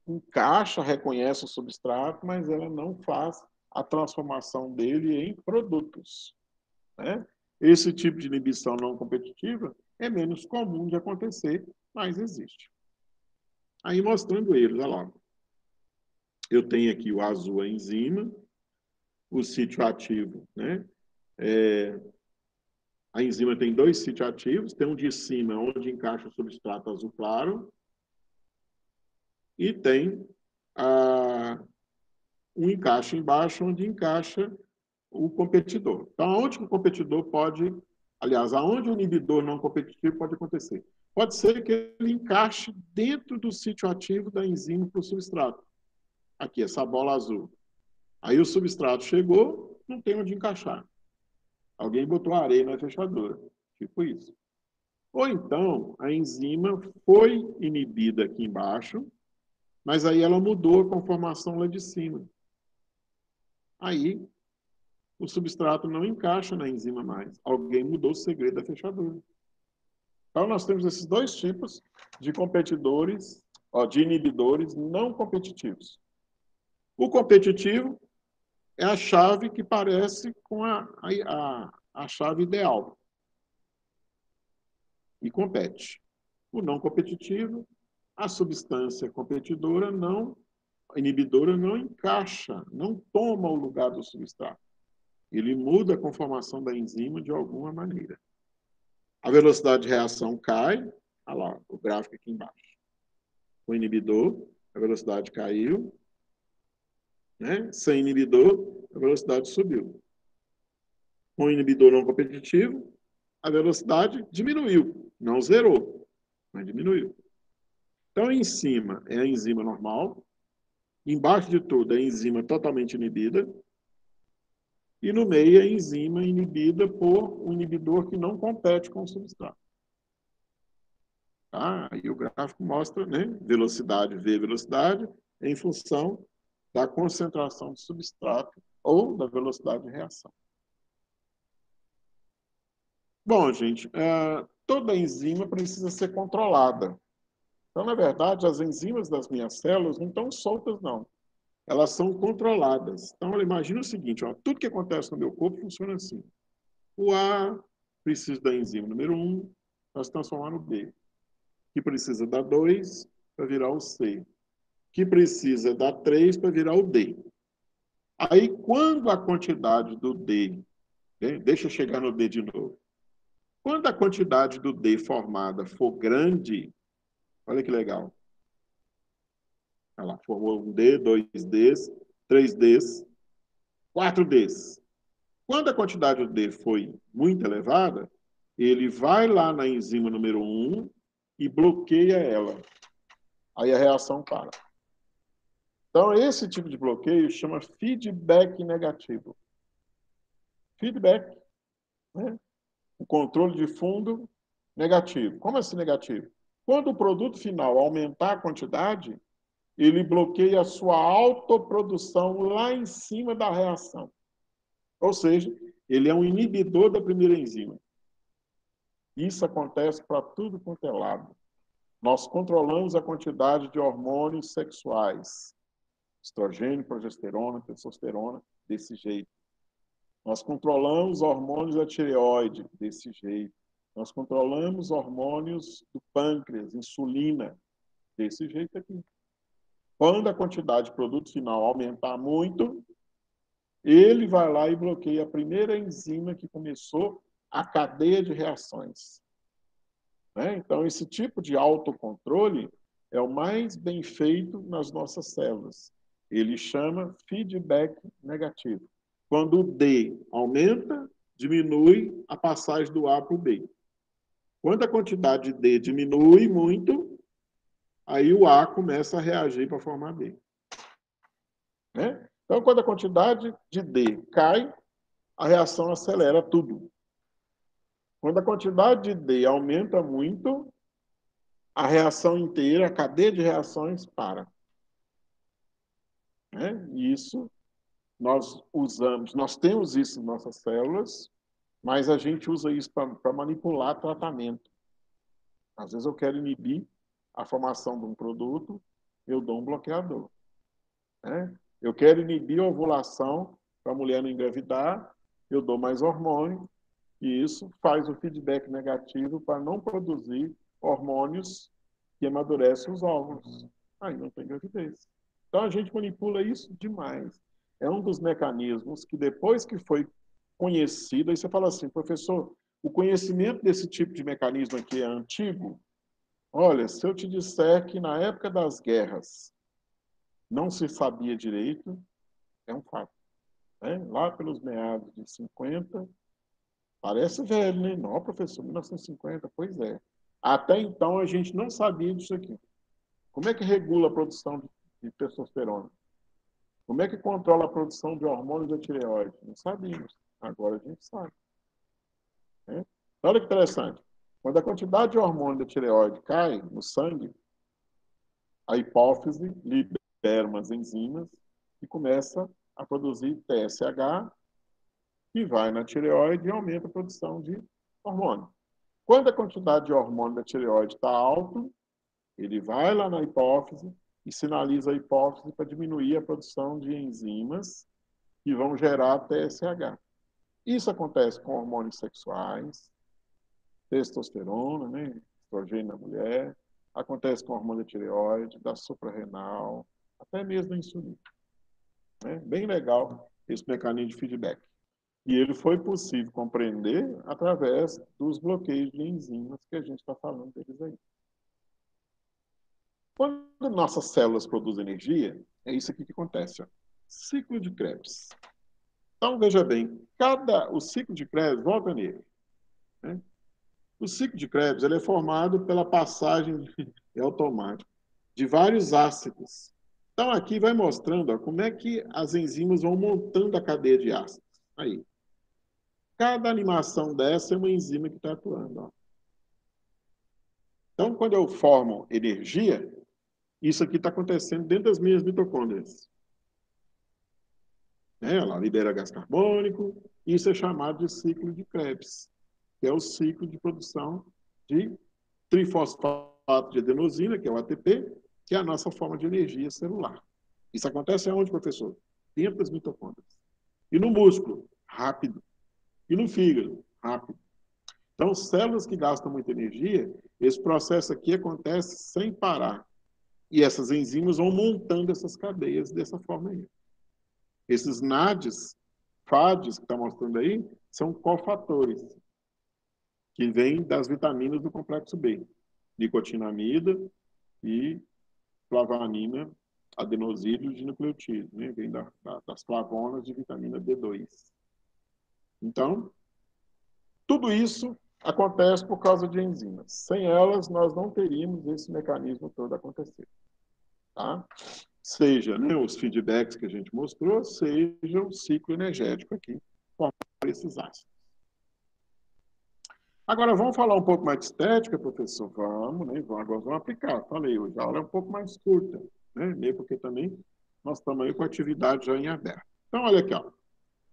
encaixa, reconhece o substrato, mas ela não faz a transformação dele em produtos, né? Esse tipo de inibição não competitiva é menos comum de acontecer, mas existe. Aí mostrando eles, olha lá. Eu tenho aqui o azul, a enzima, o sítio ativo, né? A enzima tem dois sítios ativos, tem um de cima, onde encaixa o substrato azul claro, e tem um encaixe embaixo, onde encaixa o competidor. Então, aonde que o competidor pode, aliás, aonde o inibidor não competitivo pode acontecer? Pode ser que ele encaixe dentro do sítio ativo da enzima para o substrato. Aqui, essa bola azul. Aí o substrato chegou, não tem onde encaixar. Alguém botou areia na fechadura. Tipo isso. Ou então, a enzima foi inibida aqui embaixo, mas aí ela mudou a conformação lá de cima. Aí, o substrato não encaixa na enzima mais. Alguém mudou o segredo da fechadura. Então, nós temos esses dois tipos de competidores, de inibidores não competitivos. O competitivo é a chave que parece com a chave ideal e compete. O não competitivo, a substância competidora inibidora não encaixa, não toma o lugar do substrato. Ele muda a conformação da enzima de alguma maneira. A velocidade de reação cai, olha lá, o gráfico aqui embaixo. O inibidor, a velocidade caiu, né? Sem inibidor, a velocidade subiu. Com o inibidor não competitivo, a velocidade diminuiu, não zerou, mas diminuiu. Então, em cima é a enzima normal, embaixo de tudo é a enzima totalmente inibida, e no meio é a enzima inibida por um inibidor que não compete com o substrato. Tá? Aí o gráfico mostra, né, velocidade, V velocidade, em função da concentração do substrato ou da velocidade de reação. Bom, gente, toda enzima precisa ser controlada. Então, na verdade, as enzimas das minhas células não estão soltas, não. Elas são controladas. Então, imagina o seguinte, tudo que acontece no meu corpo funciona assim. O A precisa da enzima número 1 para se transformar no B, que precisa da 2 para virar o C, que precisa da 3 para virar o D. Aí, quando a quantidade do D, né, deixa eu chegar no D de novo, quando a quantidade do D formada for grande, olha que legal. Olha lá, formou um D, 2Ds, 3Ds, 4Ds. Quando a quantidade do D foi muito elevada, ele vai lá na enzima número 1 e bloqueia ela. Aí a reação para. Então, esse tipo de bloqueio chama feedback negativo. Feedback, né? O controle de fundo negativo. Como assim negativo? Quando o produto final aumentar a quantidade, ele bloqueia a sua autoprodução lá em cima da reação. Ou seja, ele é um inibidor da primeira enzima. Isso acontece para tudo quanto é lado. Nós controlamos a quantidade de hormônios sexuais, estrogênio, progesterona, testosterona, desse jeito. Nós controlamos hormônios da tireoide, desse jeito. Nós controlamos hormônios do pâncreas, insulina, desse jeito aqui. Quando a quantidade de produto final aumentar muito, ele vai lá e bloqueia a primeira enzima que começou a cadeia de reações. Né? Então, esse tipo de autocontrole é o mais bem feito nas nossas células. Ele chama feedback negativo. Quando o D aumenta, diminui a passagem do A para o B. Quando a quantidade de D diminui muito, aí o A começa a reagir para formar B. Né? Então, quando a quantidade de D cai, a reação acelera tudo. Quando a quantidade de D aumenta muito, a reação inteira, a cadeia de reações para. Né? E isso nós usamos, nós temos isso em nossas células, mas a gente usa isso para manipular tratamento. Às vezes eu quero inibir a formação de um produto, eu dou um bloqueador. Né? Eu quero inibir a ovulação para a mulher não engravidar, eu dou mais hormônio, e isso faz o feedback negativo para não produzir hormônios que amadurecem os óvulos. Aí não tem gravidez. Então a gente manipula isso demais. É um dos mecanismos que depois que foi conhecido, aí você fala assim, professor, o conhecimento desse tipo de mecanismo aqui é antigo? Olha, se eu te disser que na época das guerras não se sabia direito, é um fato. Né? Lá pelos meados de 50, parece velho, né? Não, professor, 1950, pois é. Até então a gente não sabia disso aqui. Como é que regula a produção de testosterona? Como é que controla a produção de hormônios da tireoide? Não sabíamos. Agora a gente sabe. Né? Olha que interessante. Quando a quantidade de hormônio da tireoide cai no sangue, a hipófise libera umas enzimas e começa a produzir TSH, que vai na tireoide e aumenta a produção de hormônio. Quando a quantidade de hormônio da tireoide está alto, ele vai lá na hipófise e sinaliza a hipófise para diminuir a produção de enzimas que vão gerar TSH. Isso acontece com hormônios sexuais, testosterona, né, estrogênio na mulher, acontece com hormônio da tireoide, da suprarrenal, até mesmo da insulina. Né? Bem legal esse mecanismo de feedback. E ele foi possível compreender através dos bloqueios de enzimas que a gente está falando deles aí. Quando nossas células produzem energia, é isso aqui que acontece. Ó. Ciclo de Krebs. Então, veja bem, o ciclo de Krebs, volta nele. Né? O ciclo de Krebs ele é formado pela passagem, é automático, de vários ácidos. Então, aqui vai mostrando ó, como é que as enzimas vão montando a cadeia de ácidos. Aí. Cada animação dessa é uma enzima que está atuando. Ó. Então, quando eu formo energia, isso aqui está acontecendo dentro das minhas mitocôndrias. Né? Ela libera gás carbônico, isso é chamado de ciclo de Krebs, que é o ciclo de produção de trifosfato de adenosina, que é o ATP, que é a nossa forma de energia celular. Isso acontece aonde, professor? Dentro das mitocôndrias. E no músculo? Rápido. E no fígado? Rápido. Então, células que gastam muita energia, esse processo aqui acontece sem parar. E essas enzimas vão montando essas cadeias dessa forma aí. Esses NADs, FADs, que está mostrando aí, são cofatores, que vêm das vitaminas do complexo B. Nicotinamida e flavanina, adenosídeos de nucleotídeos, né? Vem das flavonas de vitamina B2. Então, tudo isso acontece por causa de enzimas. Sem elas, nós não teríamos esse mecanismo todo acontecer. Tá? Seja né, os feedbacks que a gente mostrou, seja o ciclo energético aqui, formando esses ácidos. Agora, vamos falar um pouco mais de estética, professor? Vamos, né? Agora vamos aplicar. Falei, hoje a aula é um pouco mais curta, né? Meio porque também nós estamos aí com a atividade já em aberto. Então, olha aqui, ó.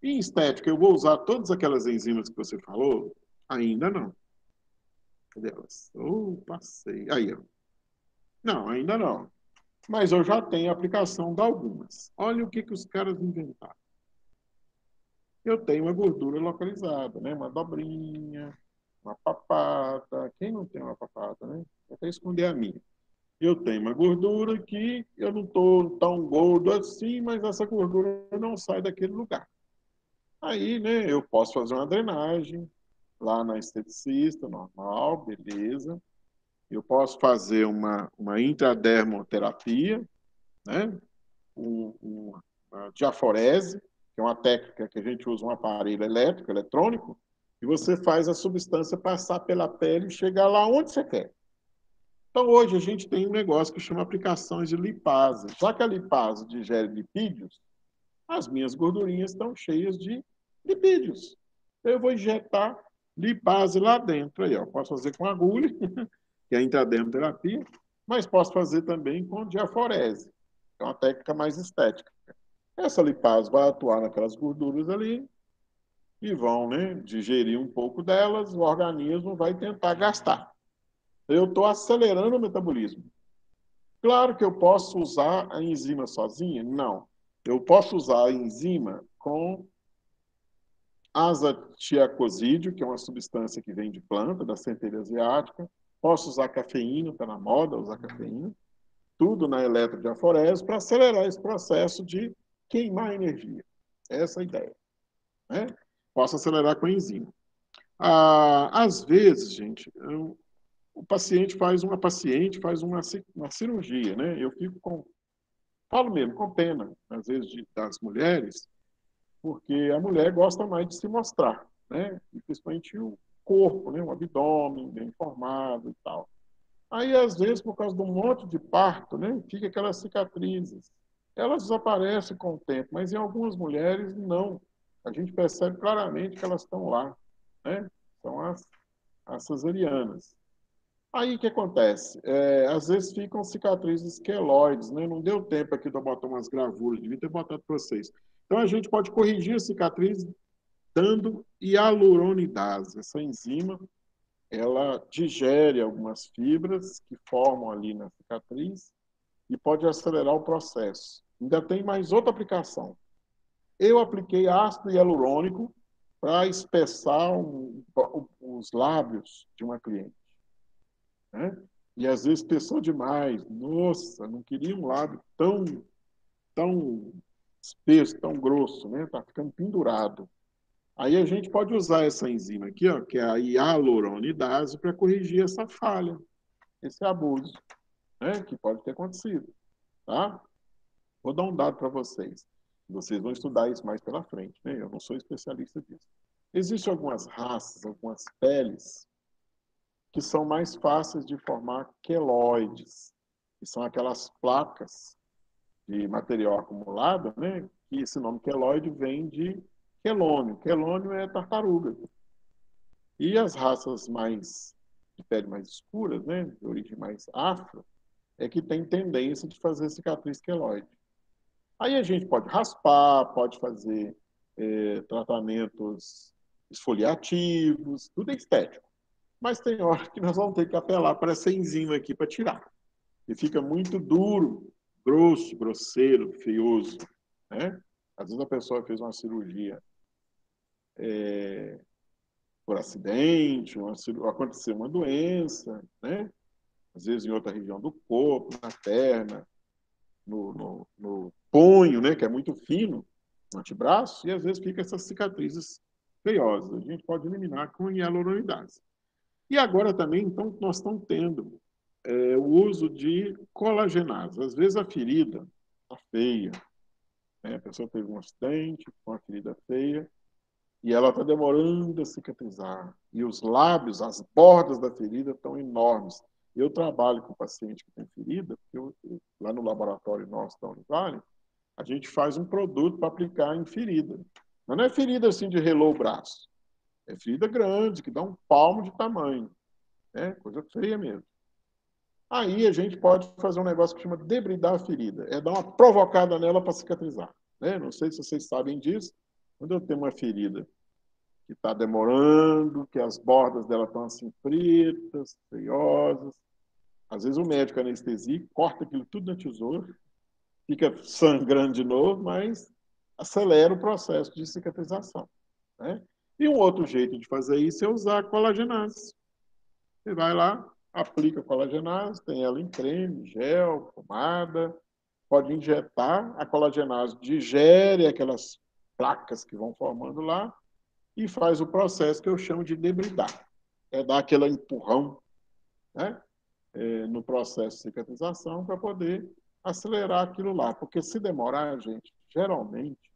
Em estética, eu vou usar todas aquelas enzimas que você falou? Ainda não. Cadê elas? Passei. Aí, ó. Não, ainda não. Mas eu já tenho a aplicação de algumas. Olha o que os caras inventaram. Eu tenho uma gordura localizada, né? Uma dobrinha, uma papada. Quem não tem uma papada, né? Vou até esconder a minha. Eu tenho uma gordura que eu não estou tão gordo assim, mas essa gordura não sai daquele lugar. Aí, né, eu posso fazer uma drenagem lá na esteticista, normal, beleza. Eu posso fazer uma intradermoterapia, né? Uma diaforese, que é uma técnica que a gente usa um aparelho elétrico, eletrônico, e você faz a substância passar pela pele e chegar lá onde você quer. Então, hoje a gente tem um negócio que chama aplicações de lipase. Já que a lipase digere lipídios, as minhas gordurinhas estão cheias de lipídios. Eu vou injetar lipase lá dentro. Aí, ó, posso fazer com agulha, que é a intradermoterapia, mas posso fazer também com diaforese, que é uma técnica mais estética. Essa lipase vai atuar naquelas gorduras ali e vão, né, digerir um pouco delas, o organismo vai tentar gastar. Eu estou acelerando o metabolismo. Claro que eu posso usar a enzima sozinha? Não. Eu posso usar a enzima com azatiacosídeo, que é uma substância que vem de planta, da centelha asiática. Posso usar cafeína, está na moda usar cafeína. Tudo na eletrodiaforese para acelerar esse processo de queimar energia. Essa é a ideia. Né? Posso acelerar com a enzima. Às vezes, gente, o paciente faz uma cirurgia, né? Eu fico falo mesmo, com pena, às vezes, das mulheres, porque a mulher gosta mais de se mostrar, né? E principalmente o corpo, né? O abdômen bem formado e tal. Aí, às vezes, por causa de um monte de parto, né? Fica aquelas cicatrizes. Elas desaparecem com o tempo, mas em algumas mulheres, não. A gente percebe claramente que elas estão lá, né? São as cesarianas. Aí o que acontece? Às vezes ficam cicatrizes queloides, né? Não deu tempo aqui de eu botar umas gravuras, devia ter botado para vocês. Então a gente pode corrigir a cicatriz dando hialuronidase. Essa enzima, ela digere algumas fibras que formam ali na cicatriz e pode acelerar o processo. Ainda tem mais outra aplicação. Eu apliquei ácido hialurônico para espessar os lábios de uma cliente. Né? E às vezes pesou demais. Nossa, não queria um lábio tão espesso, tão grosso, né? Tá ficando pendurado. Aí a gente pode usar essa enzima aqui, ó, que é a hialuronidase, para corrigir essa falha, esse abuso, né? Que pode ter acontecido, tá? Vou dar um dado para vocês. Vocês vão estudar isso mais pela frente, né? Eu não sou especialista disso. Existem algumas raças, algumas peles que são mais fáceis de formar queloides, que são aquelas placas de material acumulado, né? Que esse nome queloide vem de quelônio. Quelônio é tartaruga. E as raças de pele mais escuras, né? De origem mais afro, é que tem tendência de fazer cicatriz queloide. Aí a gente pode raspar, pode fazer tratamentos esfoliativos, tudo é estético. Mas tem hora que nós vamos ter que apelar para essa enzima aqui para tirar. E fica muito duro, grosso, grosseiro, feioso. Né? Às vezes a pessoa fez uma cirurgia por acidente, aconteceu uma doença, né? Às vezes em outra região do corpo, na perna, no punho, né? Que é muito fino, no antebraço, e às vezes fica essas cicatrizes feiosas. A gente pode eliminar com hialuronidase. E agora também, então, nós estamos tendo o uso de colagenase. Às vezes a ferida está feia, né? A pessoa teve um acidente com a ferida feia e ela está demorando a cicatrizar. E os lábios, as bordas da ferida estão enormes. Eu trabalho com paciente que tem ferida, porque lá no laboratório nosso da Univale, a gente faz um produto para aplicar em ferida. Mas não é ferida assim de relar o braço. É ferida grande, que dá um palmo de tamanho. É coisa feia mesmo. Aí a gente pode fazer um negócio que chama debridar a ferida. É dar uma provocada nela para cicatrizar. Né? Não sei se vocês sabem disso. Quando eu tenho uma ferida que está demorando, que as bordas dela estão assim pretas, feiosas, às vezes o médico anestesia, corta aquilo tudo na tesoura, fica sangrando de novo, mas acelera o processo de cicatrização. Né? E um outro jeito de fazer isso é usar a colagenase. Você vai lá, aplica a colagenase, tem ela em creme, gel, pomada, pode injetar, a colagenase digere aquelas placas que vão formando lá e faz o processo que eu chamo de debridar. É dar aquele empurrão, né, no processo de cicatrização para poder acelerar aquilo lá. Porque se demorar, gente, geralmente,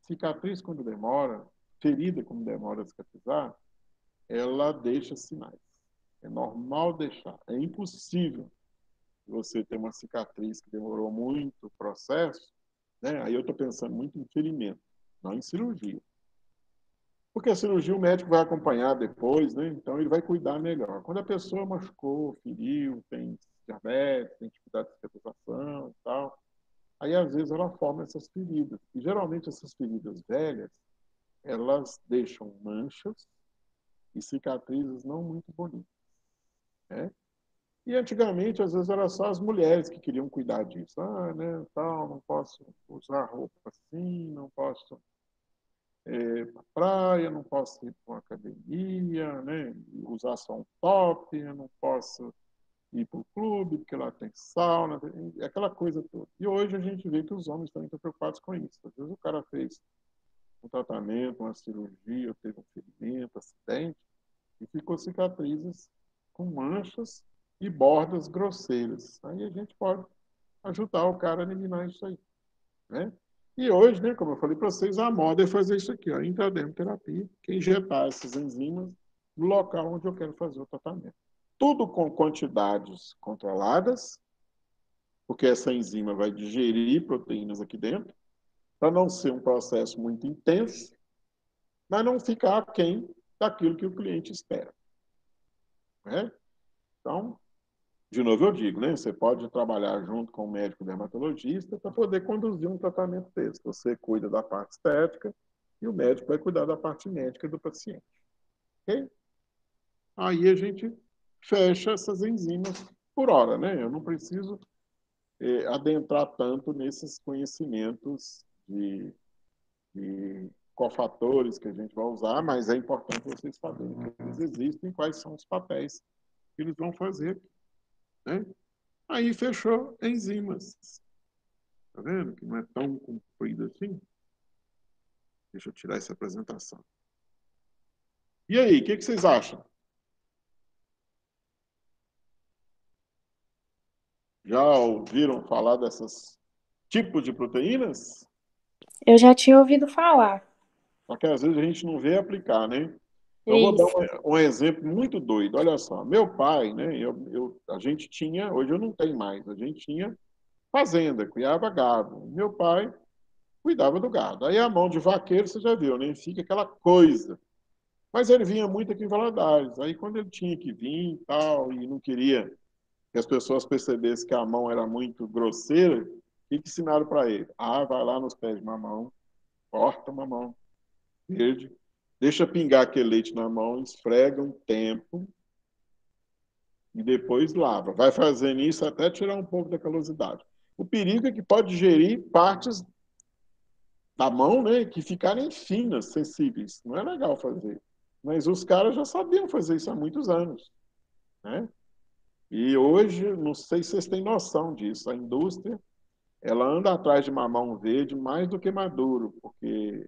cicatriz quando demora, ferida quando demora a cicatrizar, ela deixa sinais. É normal deixar. É impossível você ter uma cicatriz que demorou muito o processo, né? Aí eu estou pensando muito em ferimento, não em cirurgia. Porque a cirurgia o médico vai acompanhar depois, né? Então ele vai cuidar melhor. Quando a pessoa machucou, feriu, tem diabetes, tem dificuldade de cicatrização e tal, aí às vezes ela forma essas feridas. E geralmente essas feridas velhas, elas deixam manchas e cicatrizes não muito bonitas, né? E antigamente, às vezes, era só as mulheres que queriam cuidar disso. Ah, né, tal, não posso usar roupa assim, não posso ir para praia, não posso ir para uma academia, né, usar só um top, eu não posso ir para o clube, porque lá tem sauna, aquela coisa toda. E hoje a gente vê que os homens também estão preocupados com isso. Às vezes o cara fez um tratamento, uma cirurgia, teve um ferimento, acidente, e ficou cicatrizes com manchas e bordas grosseiras. Aí a gente pode ajudar o cara a eliminar isso aí, né? E hoje, né, como eu falei para vocês, a moda é fazer isso aqui, ó, intradermoterapia, que é injetar essas enzimas no local onde eu quero fazer o tratamento. Tudo com quantidades controladas, porque essa enzima vai digerir proteínas aqui dentro, para não ser um processo muito intenso, mas não ficar aquém daquilo que o cliente espera, né? Então, de novo eu digo, né? Você pode trabalhar junto com o médico dermatologista para poder conduzir um tratamento desse. Você cuida da parte estética e o médico vai cuidar da parte médica do paciente. Ok? Aí a gente fecha essas enzimas por hora, né? Eu não preciso adentrar tanto nesses conhecimentos de cofatores que a gente vai usar, mas é importante vocês saberem que eles existem e quais são os papéis que eles vão fazer, né? Aí fechou enzimas. Tá vendo? Que não é tão comprido assim. Deixa eu tirar essa apresentação. E aí, o que vocês acham? Já ouviram falar desses tipos de proteínas? Eu já tinha ouvido falar. Só que às vezes a gente não vê aplicar, né? Então, eu vou dar Isso. um exemplo muito doido. Olha só, meu pai, né? A gente tinha, hoje eu não tenho mais, a gente tinha fazenda, criava gado. Meu pai cuidava do gado. Aí a mão de vaqueiro, você já viu, né? Fica aquela coisa. Mas ele vinha muito aqui em Valadares. Aí, quando ele tinha que vir e tal, e não queria que as pessoas percebessem que a mão era muito grosseira, o que ensinaram para ele? Ah, vai lá nos pés de mamão, corta a mamão verde, deixa pingar aquele leite na mão, esfrega um tempo e depois lava. Vai fazendo isso até tirar um pouco da calosidade. O perigo é que pode digerir partes da mão, né, que ficarem finas, sensíveis. Não é legal fazer. Mas os caras já sabiam fazer isso há muitos anos, né? E hoje, não sei se vocês têm noção disso, a indústria ela anda atrás de mamão verde mais do que maduro, porque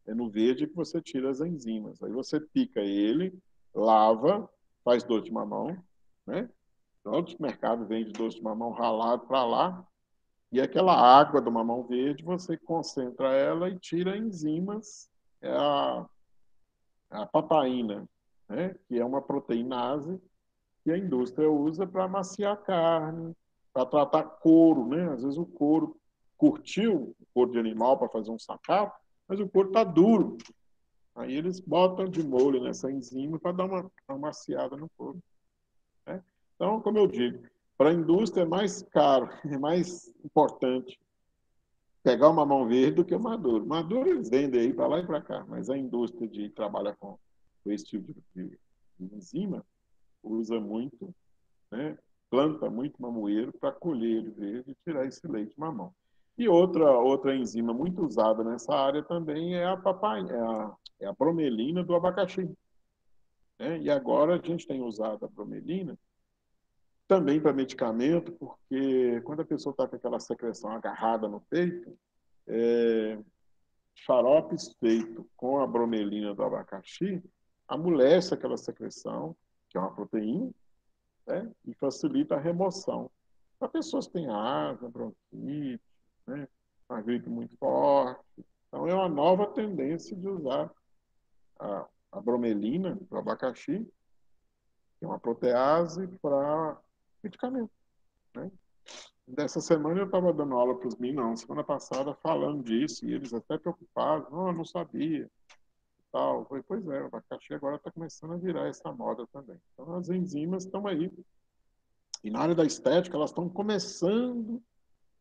é no verde que você tira as enzimas. Aí você pica ele, lava, faz doce de mamão, né? Todo mercado vende doce de mamão ralado para lá, e aquela água do mamão verde você concentra ela e tira enzimas, é a papaina, né? Que é uma proteinase que a indústria usa para amaciar carne, para tratar couro, né? Às vezes o couro curtiu o couro de animal para fazer um sapato, mas o couro está duro. Aí eles botam de molho nessa enzima para dar uma amaciada no couro, né? Então, como eu digo, para a indústria é mais caro, é mais importante pegar o mamão verde do que o maduro. Maduro eles vendem aí para lá e para cá, mas a indústria de trabalha com esse tipo de enzima usa muito, né? Planta muito mamoeiro para colher ele verde e tirar esse leite mamão. E outra enzima muito usada nessa área também é a papaina, é a bromelina do abacaxi, né? E agora a gente tem usado a bromelina também para medicamento, porque quando a pessoa está com aquela secreção agarrada no peito, xaropes feito com a bromelina do abacaxi amolece aquela secreção, que é uma proteína, né? E facilita a remoção. Para pessoas que têm asma, bronquite, né? Uma gripe muito forte. Então, é uma nova tendência de usar a bromelina para abacaxi, que é uma protease, para medicamento, né? Dessa semana eu estava dando aula para os meninos, semana passada, falando disso, e eles até preocupados, não, eu não sabia. tal. Eu falei, pois é, o abacaxi agora está começando a virar essa moda também. Então, as enzimas estão aí. E na área da estética, elas estão começando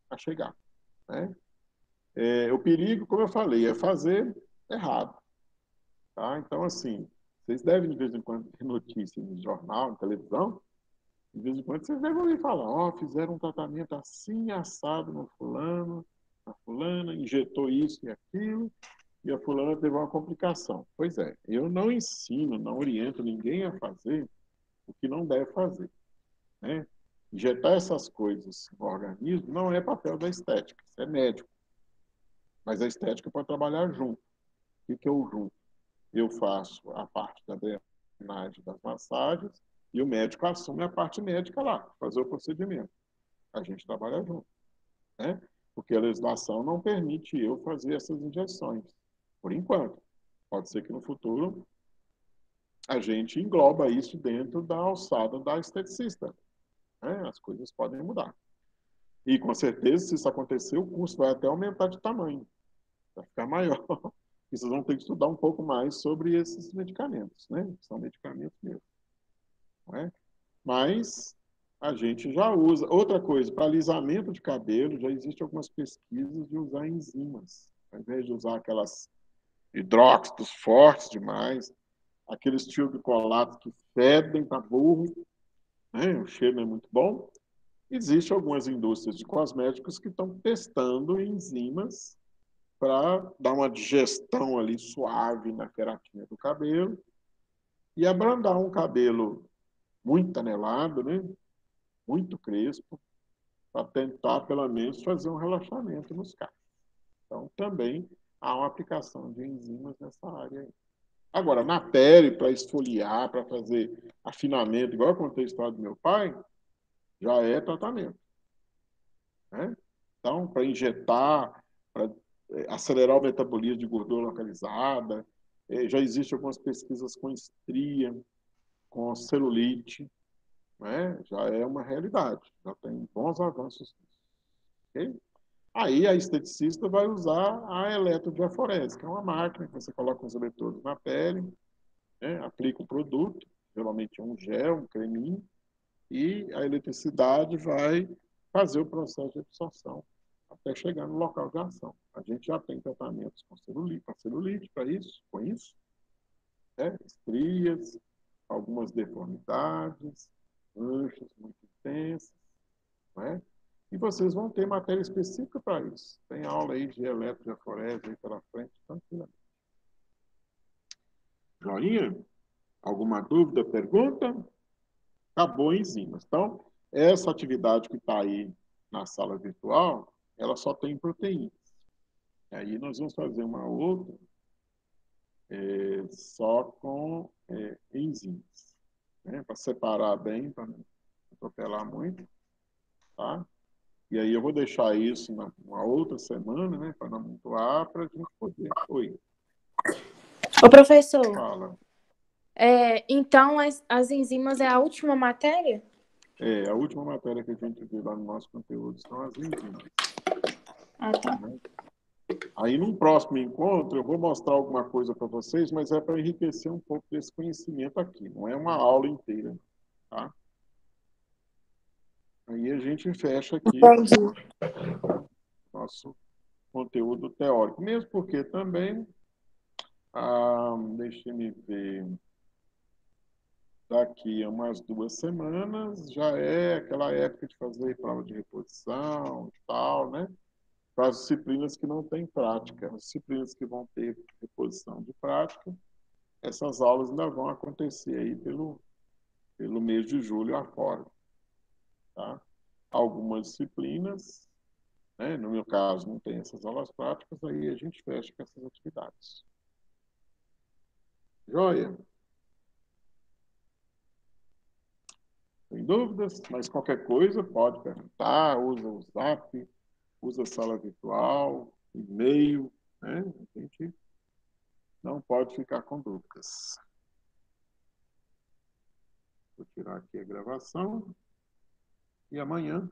a chegar, né? O perigo, como eu falei, é fazer errado, tá? Então, assim, vocês devem, de vez em quando, ter notícia no jornal, na televisão, de vez em quando vocês devem ouvir falar, ó, fizeram um tratamento assim, assado no fulano, na fulana, injetou isso e aquilo, e a fulana teve uma complicação. Pois é, eu não ensino, não oriento ninguém a fazer o que não deve fazer, né? Injetar essas coisas no organismo não é papel da estética, isso é médico. Mas a estética pode trabalhar junto. O que eu junto? Eu faço a parte da drenagem das massagens e o médico assume a parte médica lá, fazer o procedimento. A gente trabalha junto, né? Porque a legislação não permite eu fazer essas injeções, por enquanto. Pode ser que no futuro a gente engloba isso dentro da alçada da esteticista, né? As coisas podem mudar. E, com certeza, se isso acontecer, o custo vai até aumentar de tamanho, vai ficar maior. E vocês vão ter que estudar um pouco mais sobre esses medicamentos, né? São medicamentos mesmo, não é? Mas a gente já usa. Outra coisa, para alisamento de cabelo, já existem algumas pesquisas de usar enzimas. Ao invés de usar aquelas hidróxidos fortes demais, aqueles tilbicolatos que fedem para burro, né? O cheiro não é muito bom. Existem algumas indústrias de cosméticos que estão testando enzimas para dar uma digestão ali suave na queratina do cabelo e abrandar um cabelo muito anelado, né? Muito crespo, para tentar, pelo menos, fazer um relaxamento nos cachos. Então, também há uma aplicação de enzimas nessa área aí. Agora, na pele, para esfoliar, para fazer afinamento, igual eu contei a história do meu pai, já é tratamento, né? Então, para injetar, para acelerar o metabolismo de gordura localizada, já existem algumas pesquisas com estria, com celulite, né? Já é uma realidade, já tem bons avanços. Okay? Aí a esteticista vai usar a eletrodiaforese, que é uma máquina que você coloca os eletrodos na pele, né? Aplica o produto, geralmente é um gel, um creminho, e a eletricidade vai fazer o processo de absorção até chegar no local de ação. A gente já tem tratamentos com celulite para isso, com isso, né? Estrias, algumas deformidades, manchas muito intensas, né? E vocês vão ter matéria específica para isso. Tem aula aí de eletroforese aí pela frente, tranquilamente. Joinha? Alguma dúvida, pergunta? Acabou enzimas. Então, essa atividade que está aí na sala virtual, ela só tem proteínas. Aí nós vamos fazer uma outra só com enzimas, né? Para separar bem, para não atropelar muito, tá? E aí eu vou deixar isso numa outra semana, né? Para não amontoar, para a gente poder. Oi, Ô, professor, fala. então as enzimas é a última matéria? A última matéria que a gente vê lá no nosso conteúdo são as enzimas. Ah, tá. Né? Aí, num próximo encontro, eu vou mostrar alguma coisa para vocês, mas é para enriquecer um pouco desse conhecimento aqui. Não é uma aula inteira, tá? Aí a gente fecha aqui Entendi. nosso conteúdo teórico. Mesmo porque também, deixa eu ver, daqui a umas 2 semanas já é aquela época de fazer prova de reposição e tal, né? Para as disciplinas que não têm prática. As disciplinas que vão ter reposição de prática, essas aulas ainda vão acontecer aí pelo mês de julho afora. Tá? Algumas disciplinas, né? No meu caso, não tem essas aulas práticas, aí a gente fecha com essas atividades. Joia? Tem dúvidas? Mas qualquer coisa pode perguntar, usa o Zap, usa a sala virtual, e-mail, né? A gente não pode ficar com dúvidas. Vou tirar aqui a gravação e amanhã